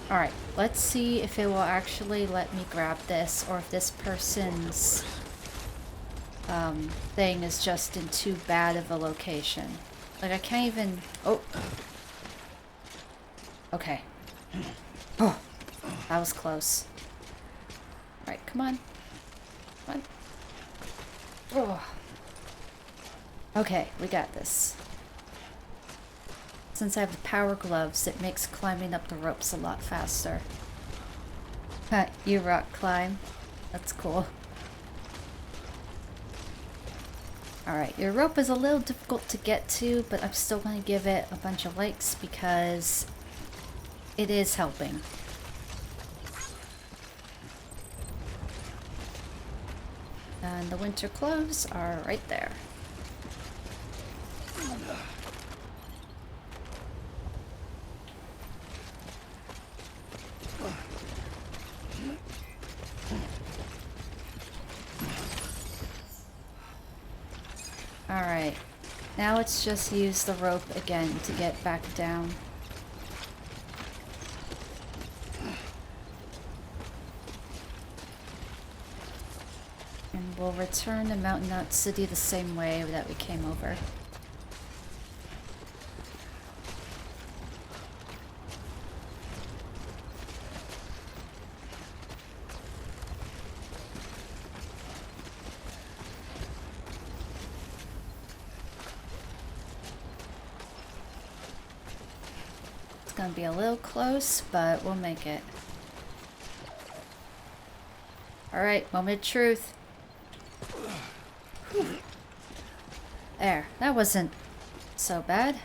Alright, let's see if it will actually let me grab this, or if this person's thing is just in too bad of a location. Like, I can't even... Oh! Okay. Oh! That was close. Alright, come on. Come on. Oh! Okay, we got this. Since I have the power gloves, it makes climbing up the ropes a lot faster. You rock climb. That's cool. Alright, your rope is a little difficult to get to, but I'm still going to give it a bunch of likes because it is helping. And the winter clothes are right there. Alright, now let's just use the rope again to get back down. And we'll return to Mountain Knot City the same way that we came over. Gonna be a little close, but we'll make it. Alright, moment of truth. Whew. There, that wasn't so bad.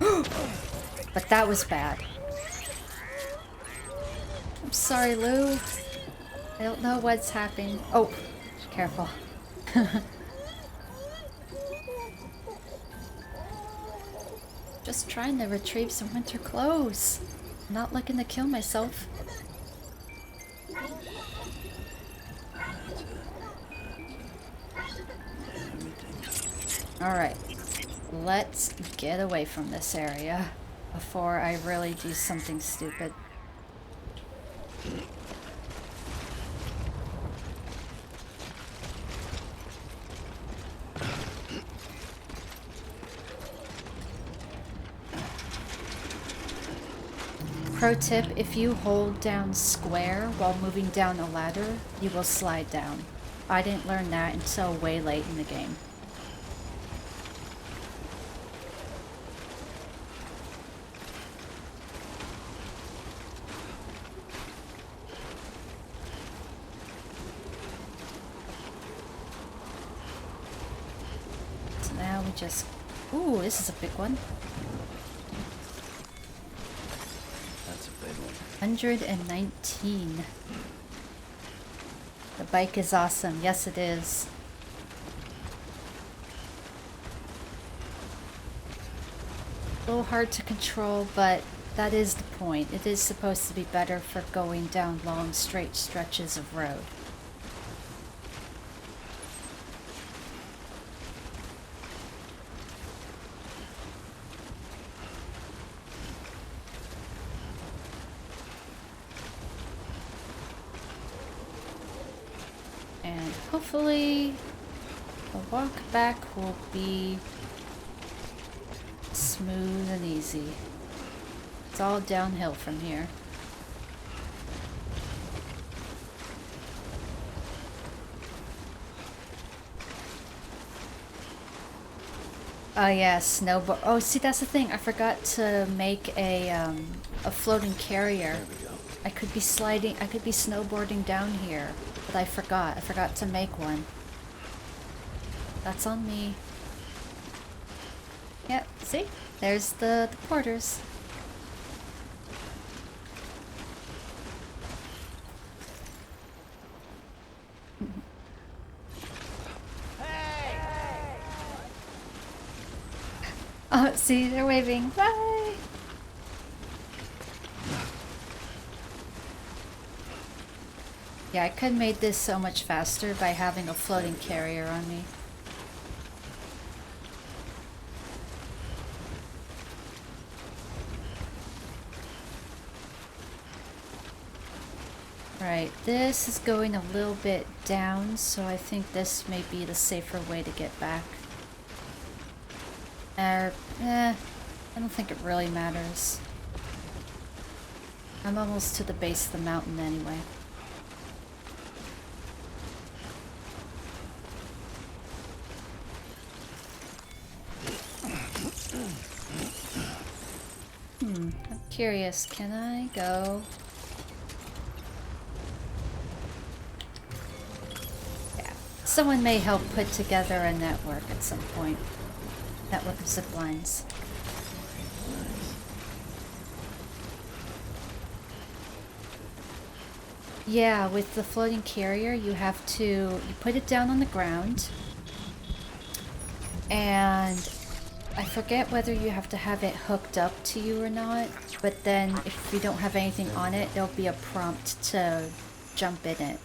But that was bad. I'm sorry, Lou. I don't know what's happening. Oh, careful. Just trying to retrieve some winter clothes. Not looking to kill myself. Alright. Let's get away from this area before I really do something stupid. Pro tip, if you hold down square while moving down a ladder, you will slide down. I didn't learn that until way late in the game. So now we just... Ooh, this is a big one. 119. The bike is awesome. Yes, it is. little hard to control, but that is the point. It is supposed to be better for going down long, straight stretches of road. And hopefully the walk back will be smooth and easy. It's all downhill from here. Oh yeah, snowboard. Oh, see, that's the thing. I forgot to make a floating carrier. There we go. I could be sliding. I could be snowboarding down here, but I forgot. I forgot to make one. That's on me. Yep. See, there's the porters. Oh, see, they're waving. Bye! Yeah, I could have made this so much faster by having a floating carrier on me. Right, this is going a little bit down, so I think this may be the safer way to get back. I don't think it really matters. I'm almost to the base of the mountain anyway. I'm curious, can I go? Yeah, someone may help put together a network at some point. Network of zip lines. Yeah, with the floating carrier, you have to, you put it down on the ground, and I forget whether you have to have it hooked up to you or not, but then if you don't have anything on it, there'll be a prompt to jump in it.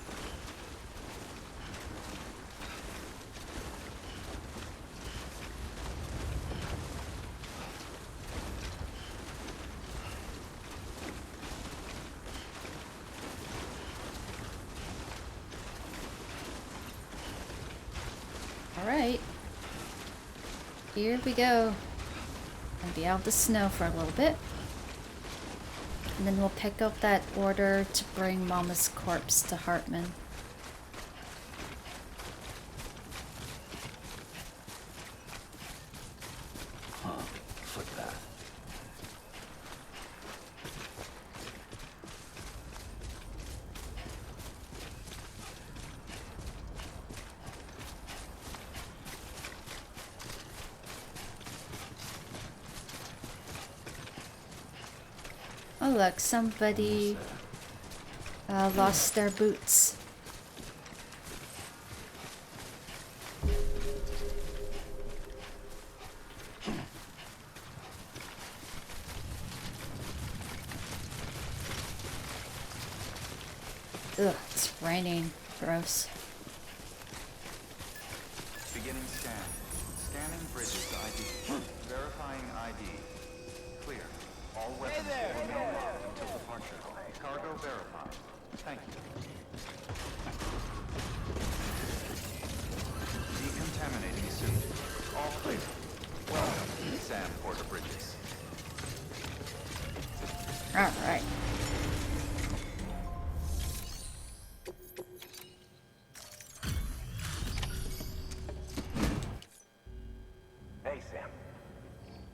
Alright, here we go. Gonna be out of the snow for a little bit. And then we'll pick up that order to bring Mama's corpse to Heartman. Footpath. Oh look, somebody lost their boots. Ugh, it's raining. Gross. Beginning scan. Scanning bridges ID. Verifying ID. Clear. All weapons will remain locked until departure. Cargo verified. Thank you. Decontaminating suit. All clear. Welcome, Sam Porter Bridges. Alright. Hey, Sam.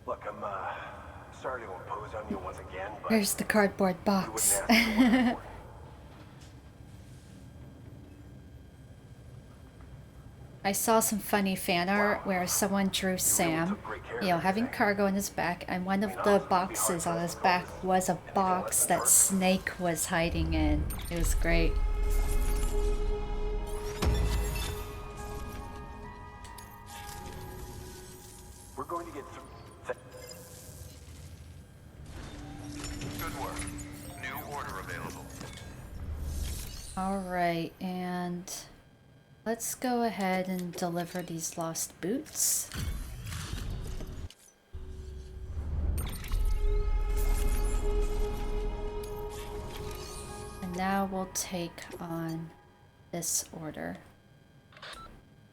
Look, I'm sorry to impose on you once again, but Here's the cardboard you box. wouldn't ask me what I saw some funny fan art where someone drew Sam, you know, having cargo on his back, and one of the boxes on his back was a box that Snake was hiding in. It was great. We're going to get through. Alright, and let's go ahead and deliver these lost boots. And now we'll take on this order.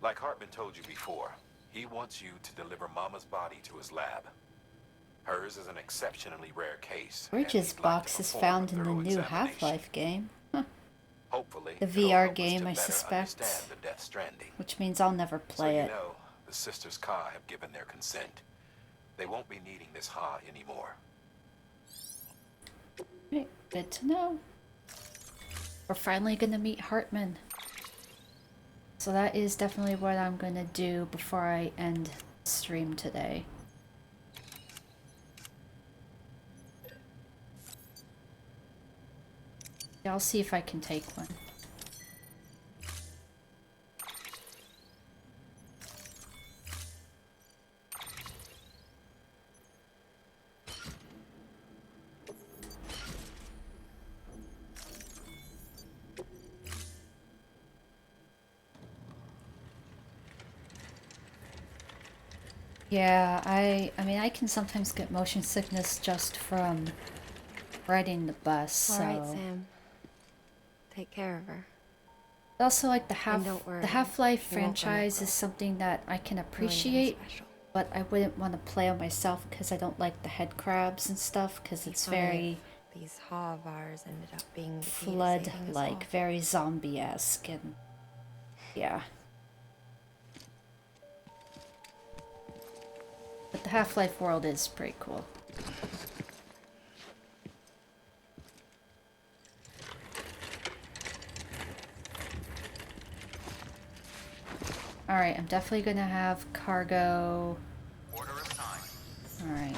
Like Heartman told you before, he wants you to deliver Mama's body to his lab. Hers is an exceptionally rare case. Bridges box is found in the new Half-Life game. Huh. Hopefully, The VR game, I suspect. The Death Stranding. Which means I'll never play it. So you know, the sisters Ka have given their consent. They won't be needing this Ha anymore. Right, good to know. We're finally gonna meet Heartman. So that is definitely what I'm gonna do before I end the stream today. Yeah, I'll see if I can take one. Yeah, I mean, I can sometimes get motion sickness just from riding the bus, so... Alright, Sam. Take care of her. Also, like, the don't worry, Half-Life you won't run franchise is something that I can appreciate, but I wouldn't want to play on myself because I don't like the head crabs and stuff, because it's very... These Ha of ours ended up being flood-like, very zombie-esque, and... yeah. But the Half-Life world is pretty cool. Alright, I'm definitely gonna have cargo. Order assigned. Alright.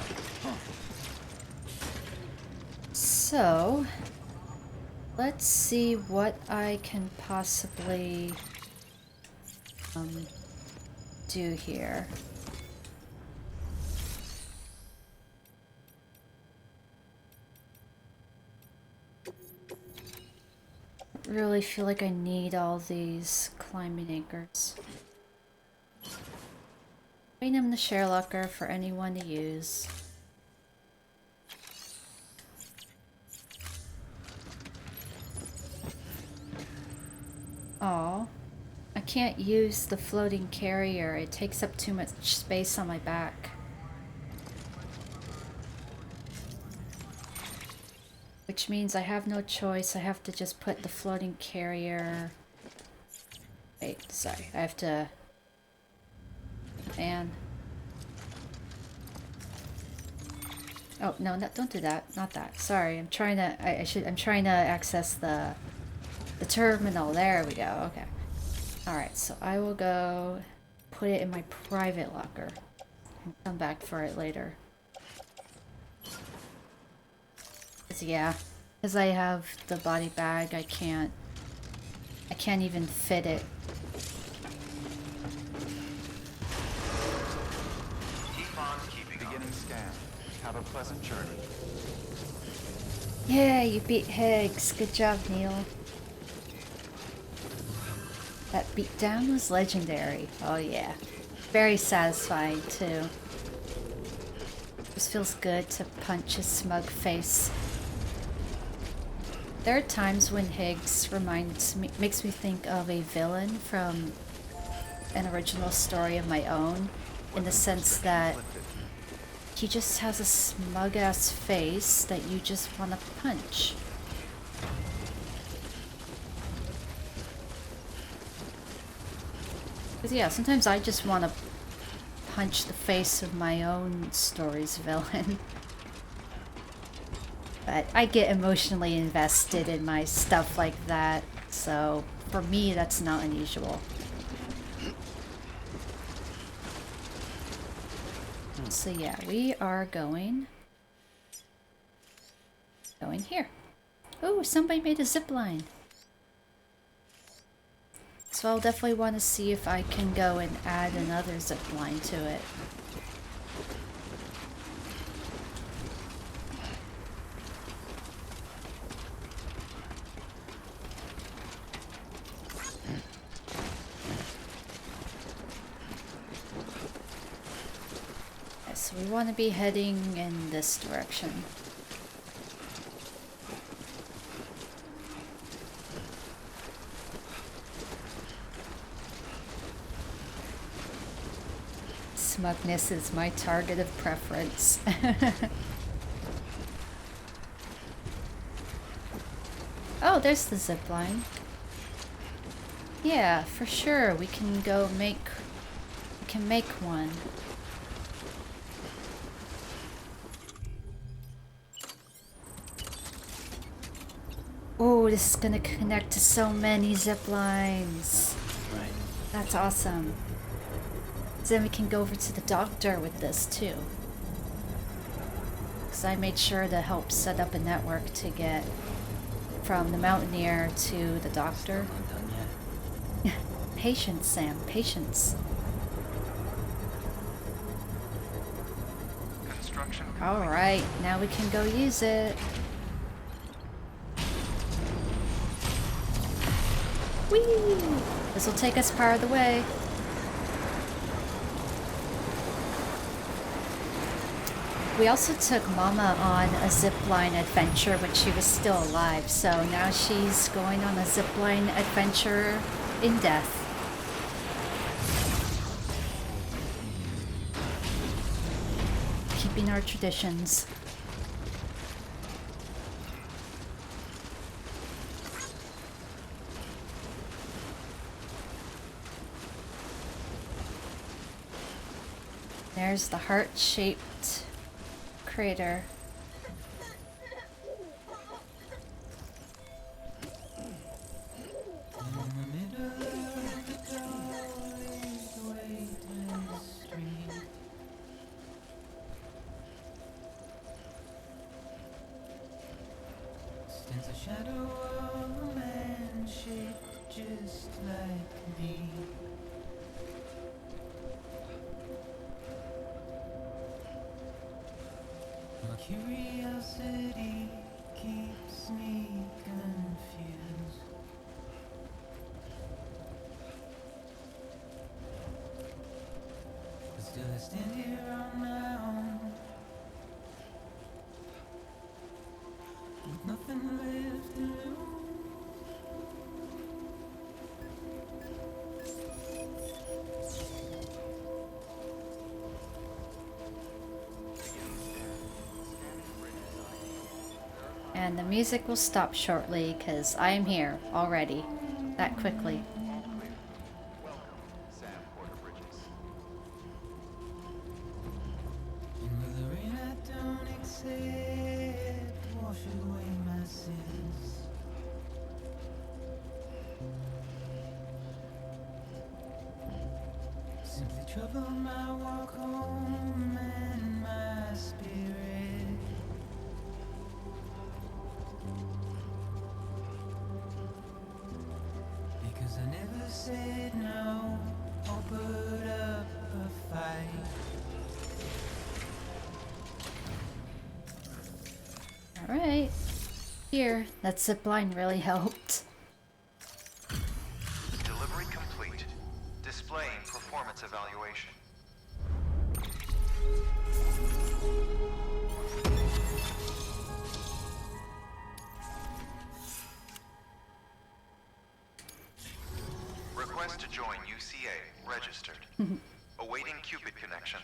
So, let's see what I can possibly do here. Really feel like I need all these climbing anchors. Putting them in the share locker for anyone to use. Oh, I can't use the floating carrier. It takes up too much space on my back. Which means I have no choice. I have to just put the floating carrier... Wait, sorry. I have to... And... Oh, no, don't do that. Not that. Sorry, I'm trying to... I'm trying to access the terminal. There we go. Okay. Alright, so I will go put it in my private locker. And come back for it later. Yeah, because I have the body bag, I can't even fit it. Keep on keeping beginning scan. Have a pleasant journey. Yeah, you beat Higgs. Good job, Neil. That beatdown was legendary. Oh yeah. Very satisfying too. Just feels good to punch his smug face. There are times when Higgs makes me think of a villain from an original story of my own, in the sense that he just has a smug-ass face that you just want to punch. Because yeah, sometimes I just want to punch the face of my own story's villain. But I get emotionally invested in my stuff like that, so for me that's not unusual. So yeah, we are going here. Oh, somebody made a zip line. So I'll definitely want to see if I can go and add another zip line to it. we want to be heading in this direction. Smugness is my target of preference. Oh, there's the zip line. Yeah, for sure. We can go make... We can make one. Oh, this is gonna connect to so many zip lines. Right. That's awesome. So then we can go over to the doctor with this too. Because I made sure to help set up a network to get from the Mountaineer to the doctor. Not done yet. Patience, Sam, patience. Construction complete. Alright, now we can go use it. Whee! This will take us part of the way. We also took Mama on a zipline adventure when she was still alive, so now she's going on a zipline adventure in death. Keeping our traditions. There's the heart-shaped crater. Stands a shadow of a man shaped just like me. My curiosity keeps me confused. But still I stand here on my own, with nothing left to lose. And the music will stop shortly because I am here already. That quickly. All clear. Welcome, Sam Porter Bridges. And with the rain I don't accept, wash away my sins. Simply trouble my walk home and my spirit. Because I never said no or put up a fight. Alright. Here, that zipline really helped. Delivery complete. Displaying performance evaluation. Request to join UCA. Registered. Awaiting Cupid connection.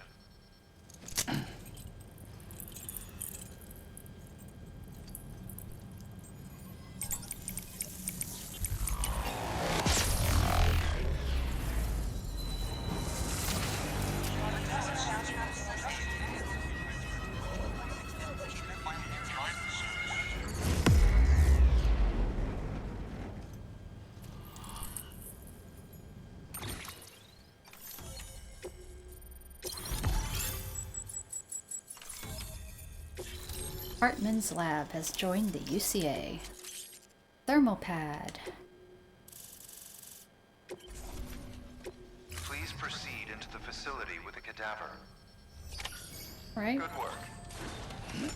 Heartman's lab has joined the UCA. Thermopad. Please proceed into the facility with a cadaver. Right? Good work.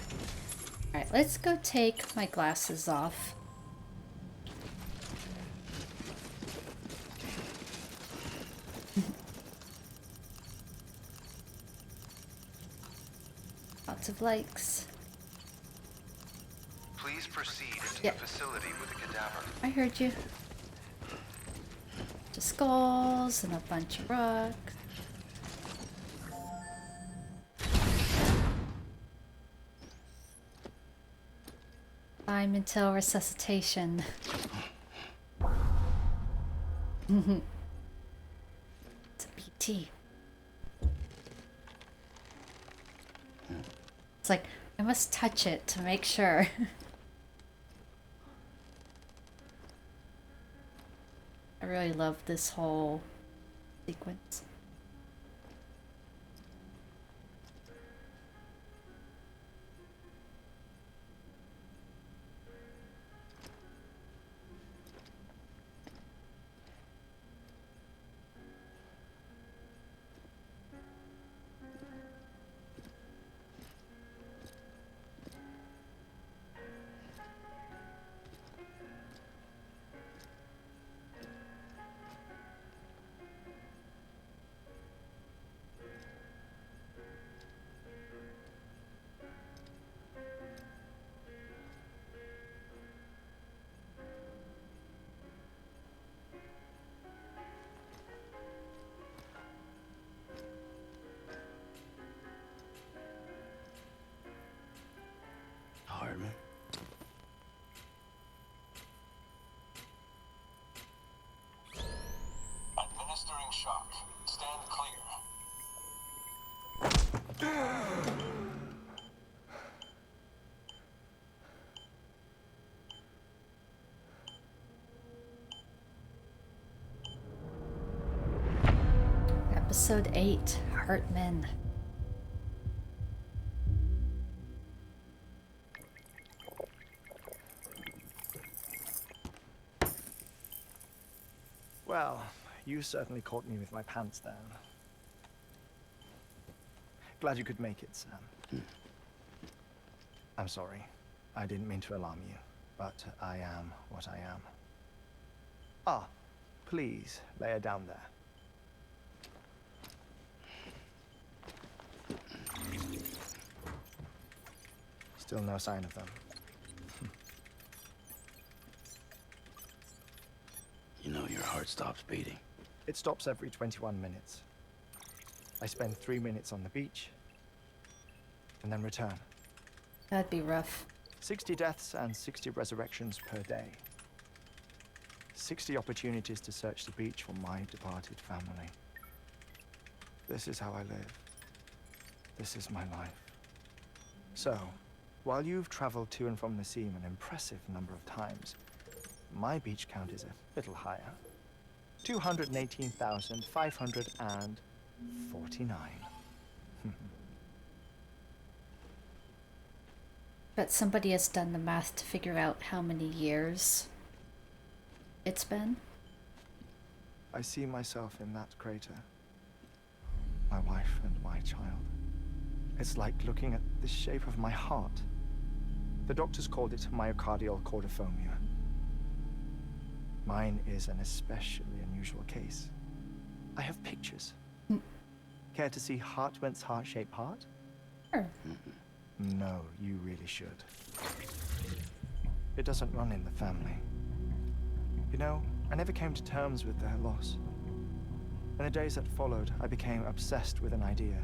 Alright, let's go take my glasses off. radioactive likes. Please proceed into Yep. the facility with the cadaver. I heard you. Just skulls and a bunch of rocks. Time until resuscitation. It's a BT. It's like, I must touch it to make sure. I really love this whole sequence. Heartman. Administering shock. Stand clear. Episode 8, Heartman. Well, you certainly caught me with my pants down. Glad you could make it, Sam. I'm sorry. I didn't mean to alarm you, but I am what I am. Ah, please, lay her down there. Still no sign of them. You know your heart stops beating. It stops every 21 minutes. I spend 3 minutes on the beach, and then return. That'd be rough. 60 deaths and 60 resurrections per day. 60 opportunities to search the beach for my departed family. This is how I live. This is my life. So, while you've traveled to and from the sea an impressive number of times, my beach count is a little higher. 218,549. But somebody has done the math to figure out how many years it's been. I see myself in that crater. My wife and my child. It's like looking at the shape of my heart. The doctors called it myocardial cordiformia. Mine is an especially unusual case. I have pictures. Care to see Heartman's heart-shaped heart? Sure. No, you really should. It doesn't run in the family. You know, I never came to terms with their loss. In the days that followed, I became obsessed with an idea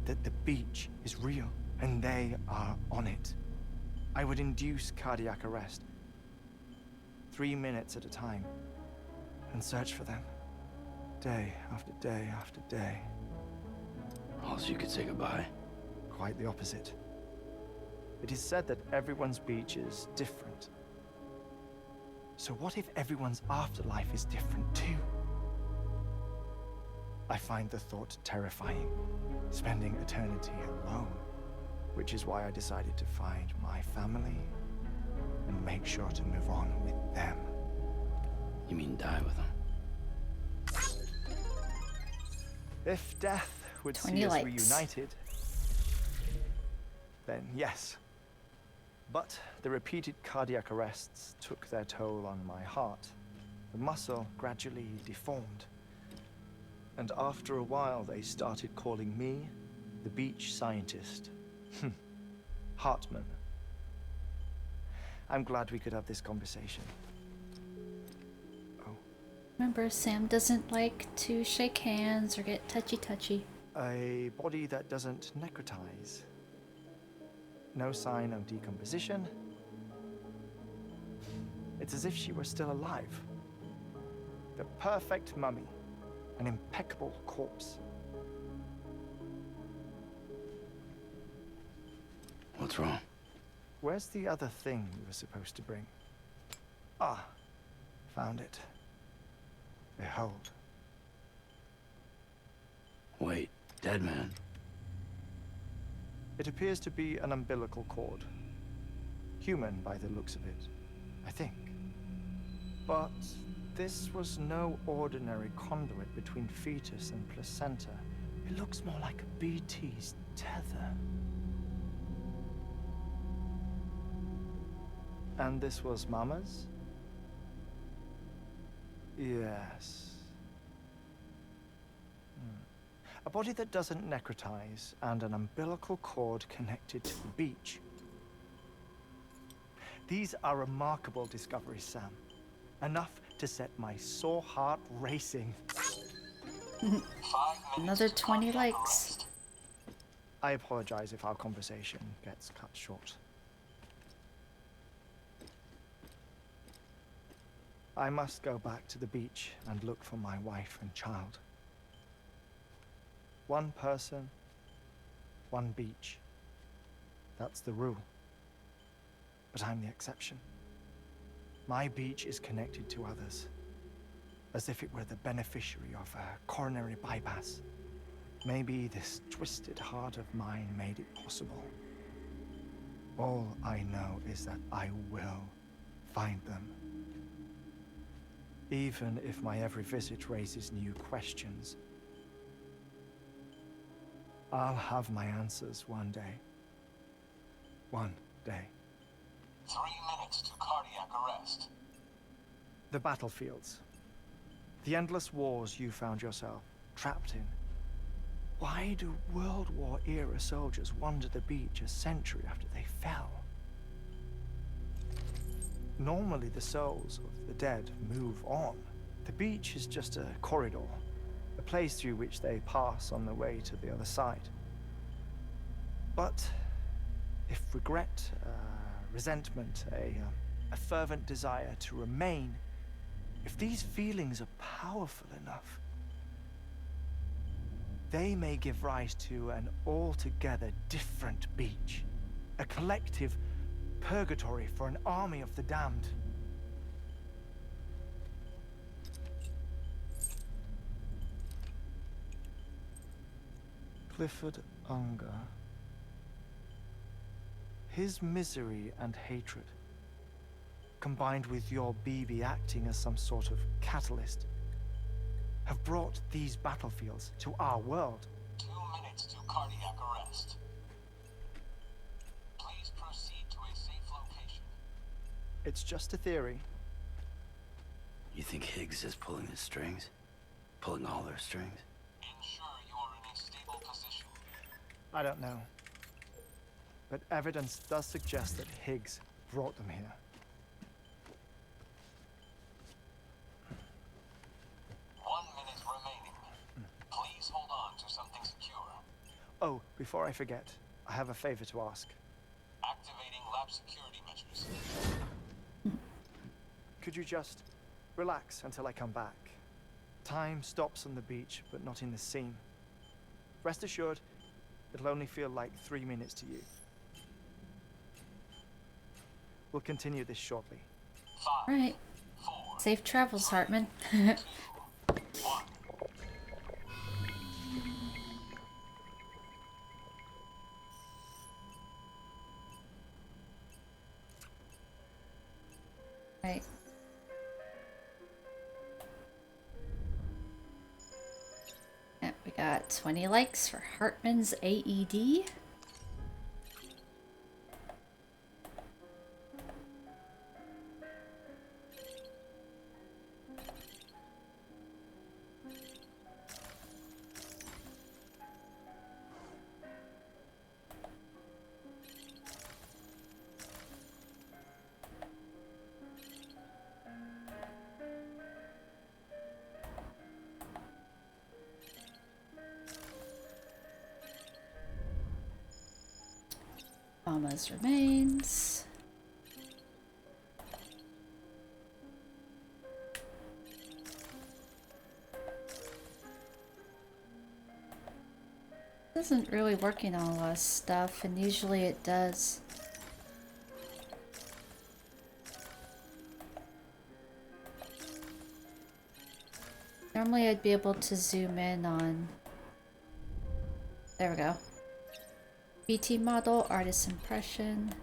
that the beach is real and they are on it. I would induce cardiac arrest, 3 minutes at a time, and search for them, day after day after day. All so you could say goodbye? Quite the opposite. It is said that everyone's beach is different. So what if everyone's afterlife is different too? I find the thought terrifying, spending eternity alone, which is why I decided to find my family and make sure to move on with them. You mean die with them? If death would 20 see us likes. reunited, then yes. But the repeated cardiac arrests took their toll on my heart. The muscle gradually deformed. And after a while, they started calling me the beach scientist. Heartman. I'm glad we could have this conversation. Oh. Remember, Sam doesn't like to shake hands or get touchy-touchy. A body that doesn't necrotize. No sign of decomposition. It's as if she were still alive. The perfect mummy. An impeccable corpse. What's wrong? Where's the other thing you were supposed to bring? Ah, found it. Behold. Wait, Deadman? It appears to be an umbilical cord. Human by the looks of it, I think. But this was no ordinary conduit between fetus and placenta. It looks more like a BT's tether. And this was Mama's? Yes. A body that doesn't necrotize, and an umbilical cord connected to the beach. These are remarkable discoveries, Sam. Enough to set my sore heart racing. Another 20 likes. I apologize if our conversation gets cut short. I must go back to the beach and look for my wife and child. One person, one beach. That's the rule. But I'm the exception. My beach is connected to others, as if it were the beneficiary of a coronary bypass. Maybe this twisted heart of mine made it possible. All I know is that I will find them. Even if my every visit raises new questions, I'll have my answers one day. One day. 3 minutes to cardiac arrest. The battlefields. The endless wars you found yourself trapped in. Why do World War-era soldiers wander the beach a century after they fell? Normally the souls of the dead move on. The beach is just a corridor, a place through which they pass on the way to the other side. But if regret, resentment, a fervent desire to remain, if these feelings are powerful enough, they may give rise to an altogether different beach, a collective purgatory for an army of the damned. Clifford Unger. His misery and hatred, combined with your BB acting as some sort of catalyst, have brought these battlefields to our world. 2 minutes to cardiac arrest. Please proceed to a safe location. It's just a theory. You think Higgs is pulling the strings? Pulling all their strings? Ensure you are in a stable position. I don't know. But evidence does suggest that Higgs brought them here. Please hold on to something secure. Oh, before I forget, I have a favor to ask. Activating lab security measures. Could you just relax until I come back? Time stops on the beach, but not in the scene. Rest assured, it'll only feel like 3 minutes to you. We'll continue this shortly. 5, Right. 4, Safe travels, Heartman. 1. Right. Yep, we got 20 likes for Heartman's AED. Mama's remains. Isn't really working on a lot of stuff, and usually it does. Normally I'd be able to zoom in on... There we go. BT model, artist impression.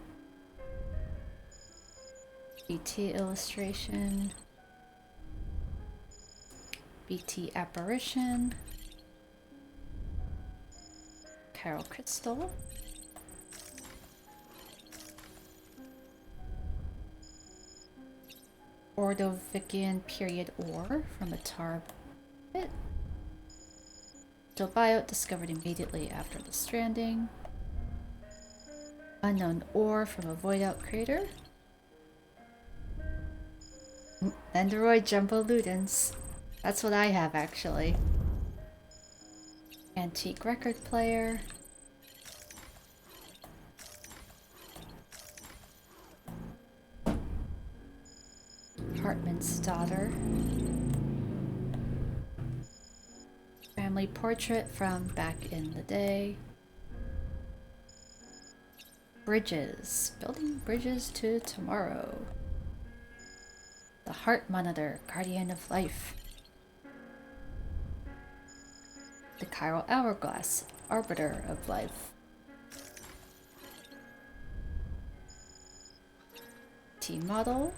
BT illustration. BT apparition. Carol crystal. Ordovician period ore from a tar pit. Still biota discovered immediately after the stranding. Unknown ore from a void out crater. Android jumbo ludens. That's what I have actually. Antique record player. Heartman's daughter. Family portrait from back in the day. Bridges. Building bridges to tomorrow. The heart monitor, guardian of life. The chiral hourglass, arbiter of life. T model.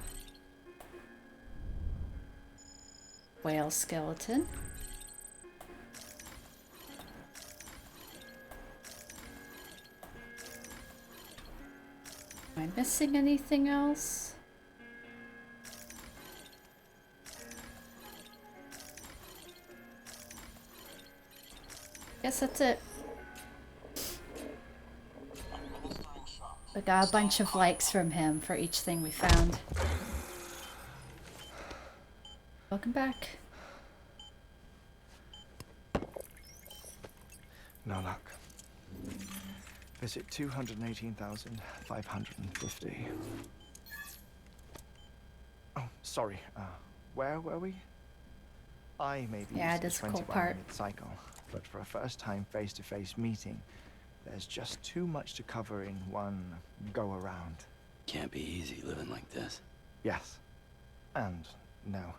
Whale skeleton. Am I missing anything else? Guess that's it. We got a bunch of likes from him for each thing we found. Welcome back. No luck. Visit 218,550. Oh, sorry. Where were we? I may be used to a 21-minute cycle, but for a first-time face-to-face meeting, there's just too much to cover in one go-around. Can't be easy living like this. Yes. And no.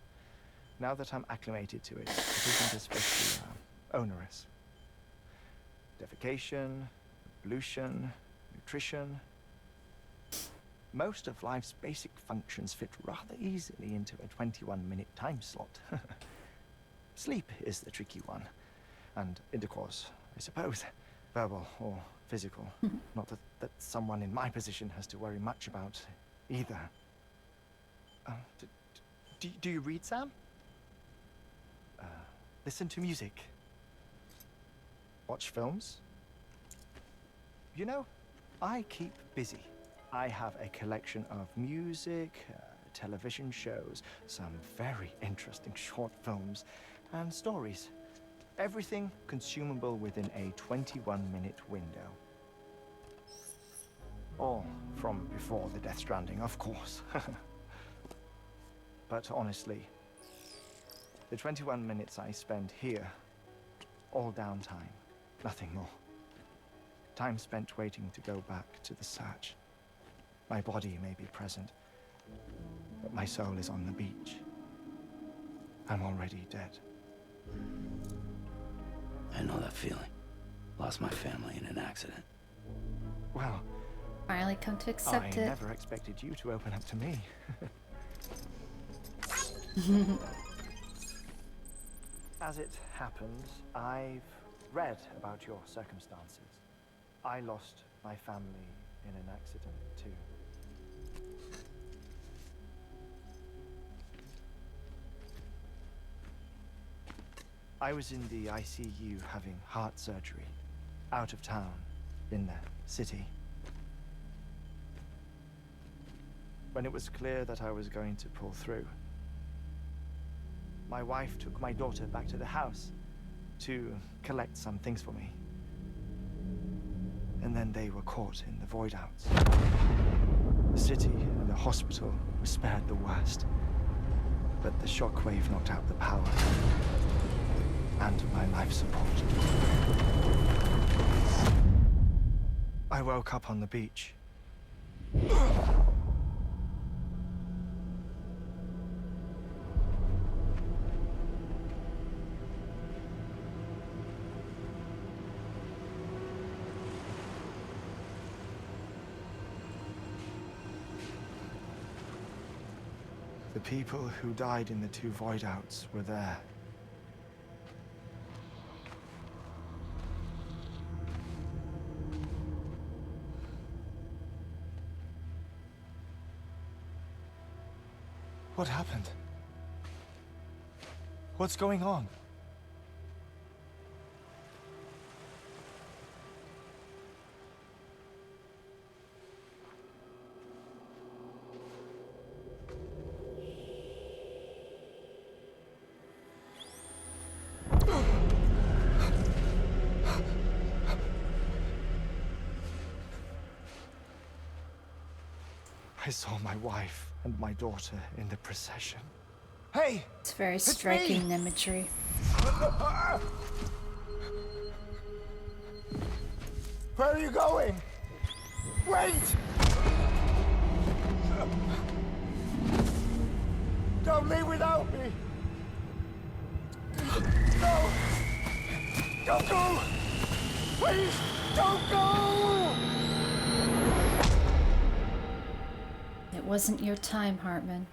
Now that I'm acclimated to it, it isn't especially onerous. Defecation, pollution, nutrition. Most of life's basic functions fit rather easily into a 21-minute time slot. Sleep is the tricky one. And intercourse, I suppose. Verbal or physical. Not that someone in my position has to worry much about either. Do you read, Sam? Listen to music. Watch films. You know, I keep busy. I have a collection of music, television shows, some very interesting short films, and stories. Everything consumable within a 21-minute window. All from before the Death Stranding, of course. But honestly, the 21 minutes I spend here, all downtime, nothing more. Time spent waiting to go back to the search. My body may be present, but my soul is on the beach. I'm already dead. I know that feeling. Lost my family in an accident. Well, finally come to accept it. I never expected you to open up to me. As it happens, I've read about your circumstances. I lost my family in an accident, too. I was in the ICU having heart surgery, out of town, in the city. When it was clear that I was going to pull through, my wife took my daughter back to the house to collect some things for me. and then they were caught in the void outs. The city and the hospital were spared the worst, but the shockwave knocked out the power and my life support. I woke up on the beach. The people who died in the two void outs were there. What happened? What's going on? I saw my wife and my daughter in the procession. Hey! It's very striking imagery. Where are you going? Wait! Don't leave without me! No! Don't go! Please, don't go! It wasn't your time, Heartman.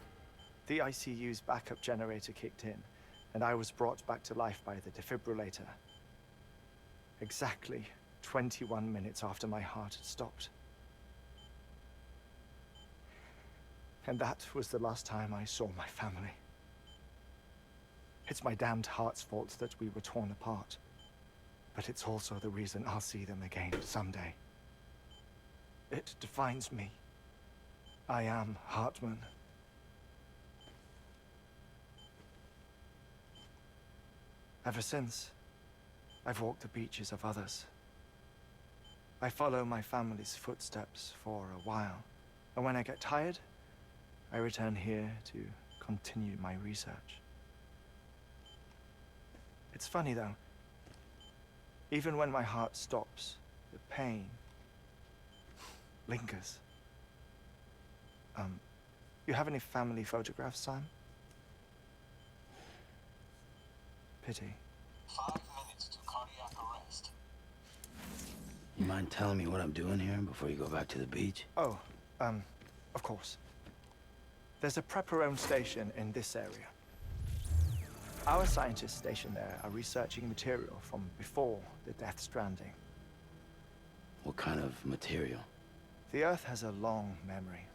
The ICU's backup generator kicked in, and I was brought back to life by the defibrillator. Exactly 21 minutes after my heart had stopped. And that was the last time I saw my family. It's my damned heart's fault that we were torn apart. But it's also the reason I'll see them again someday. It defines me. I am Heartman. Ever since, I've walked the beaches of others. I follow my family's footsteps for a while, and when I get tired, I return here to continue my research. It's funny though, even when my heart stops, the pain lingers. You have any family photographs, Sam? Pity. 5 minutes to cardiac arrest. You mind telling me what I'm doing here before you go back to the beach? Oh, of course. There's a prepper-owned station in this area. Our scientists stationed there are researching material from before the Death Stranding. What kind of material? The Earth has a long memory.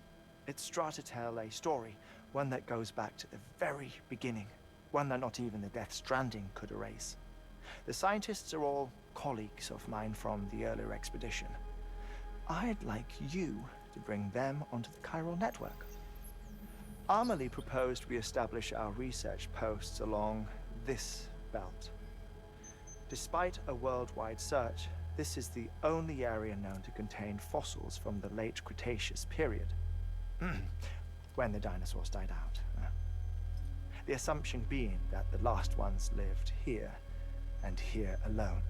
It's trying to tell a story, one that goes back to the very beginning, one that not even the Death Stranding could erase. The scientists are all colleagues of mine from the earlier expedition. I'd like you to bring them onto the chiral network. Amelie proposed we establish our research posts along this belt. Despite a worldwide search, this is the only area known to contain fossils from the late Cretaceous period. When the dinosaurs died out. The assumption being that the last ones lived here, and here alone.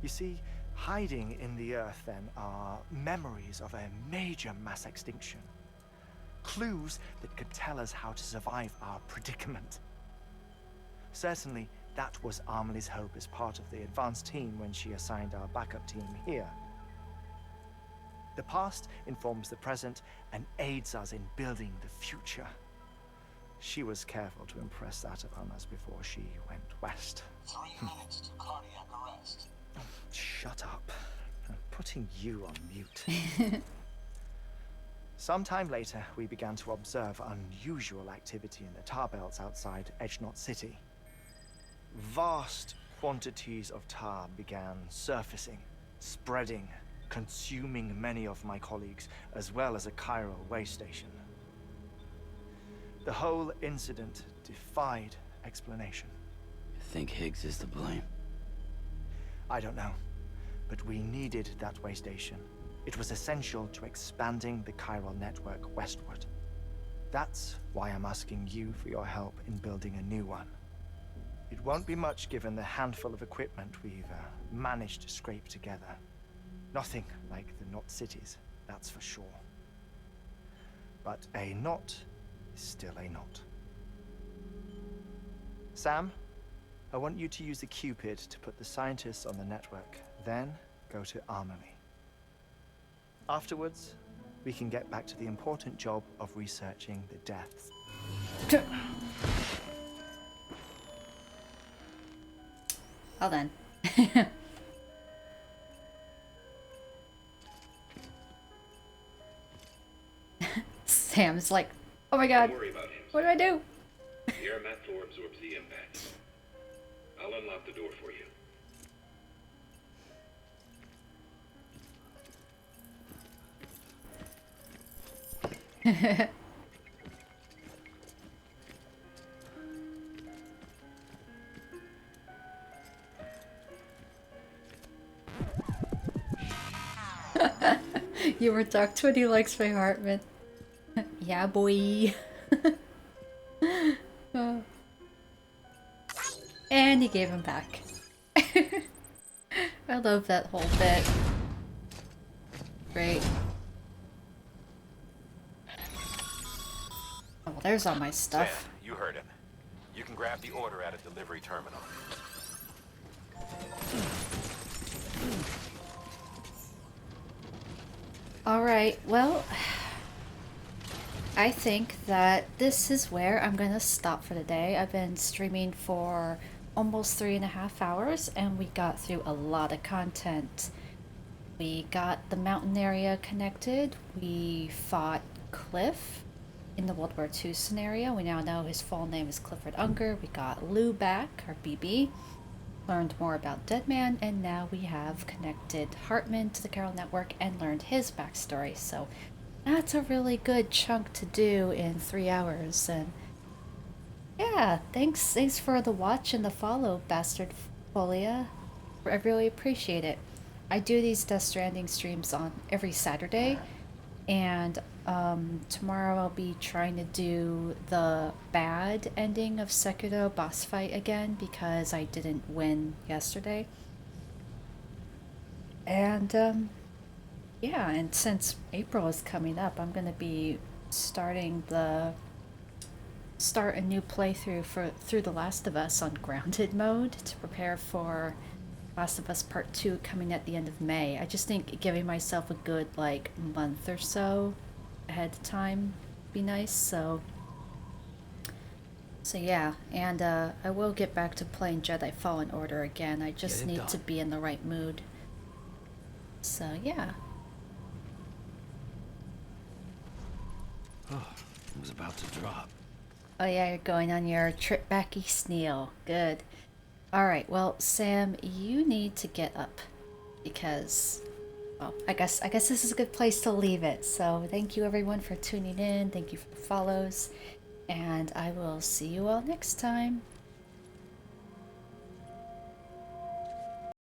You see, hiding in the Earth then are memories of a major mass extinction. Clues that could tell us how to survive our predicament. Certainly, that was Amelie's hope as part of the advanced team when she assigned our backup team here. The past informs the present and aids us in building the future. She was careful to impress that upon us before she went west. 3 minutes to cardiac arrest. Shut up. I'm putting you on mute. Sometime later, we began to observe unusual activity in the tar belts outside Edgenot City. Vast quantities of tar began surfacing, spreading, consuming many of my colleagues, as well as a chiral way station. The whole incident defied explanation. You think Higgs is to blame? I don't know, but we needed that way station. It was essential to expanding the chiral network westward. That's why I'm asking you for your help in building a new one. It won't be much given the handful of equipment we've managed to scrape together. Nothing like the knot cities, that's for sure. But a knot is still a knot. Sam, I want you to use the Cupid to put the scientists on the network, then go to Armory. Afterwards, we can get back to the important job of researching the deaths. Well then. Sam's like, oh my god, Don't worry about him. what do I do? The air mat floor absorbs the impacts. I'll unlock the door for you. You were ducked when he likes my Heartman. Yeah, boy. Oh. And he gave him back. I love that whole bit. Great. Oh, well, there's all my stuff. Sam, you heard him. You can grab the order at a delivery terminal. Alright, well, I think that this is where I'm gonna stop for the day. I've been streaming for almost 3.5 hours and we got through a lot of content. We got the mountain area connected, we fought Cliff in the World War II scenario. We now know his full name is Clifford Unger. We got Lou back, our BB. Learned more about Deadman, and now we have connected Heartman to the Chiral Network and learned his backstory. So that's a really good chunk to do in 3 hours. And yeah, thanks for the watch and the follow, Bastard Folia. I really appreciate it. I do these Death Stranding streams on every Saturday, and tomorrow I'll be trying to do the bad ending of Sekiro boss fight again because I didn't win yesterday. And yeah, and since April is coming up, I'm gonna be start a new playthrough through The Last of Us on grounded mode to prepare for Last of Us Part 2 coming at the end of May. I just think giving myself a good like month or so ahead of time would be nice. So yeah, and I will get back to playing Jedi Fallen Order again. I just need to be in the right mood. So yeah. Oh, it was about to drop. Oh yeah, you're going on your trip back east, Neil. Good. Alright, well, Sam, you need to get up because, well, I guess this is a good place to leave it. So thank you everyone for tuning in. Thank you for the follows, and I will see you all next time.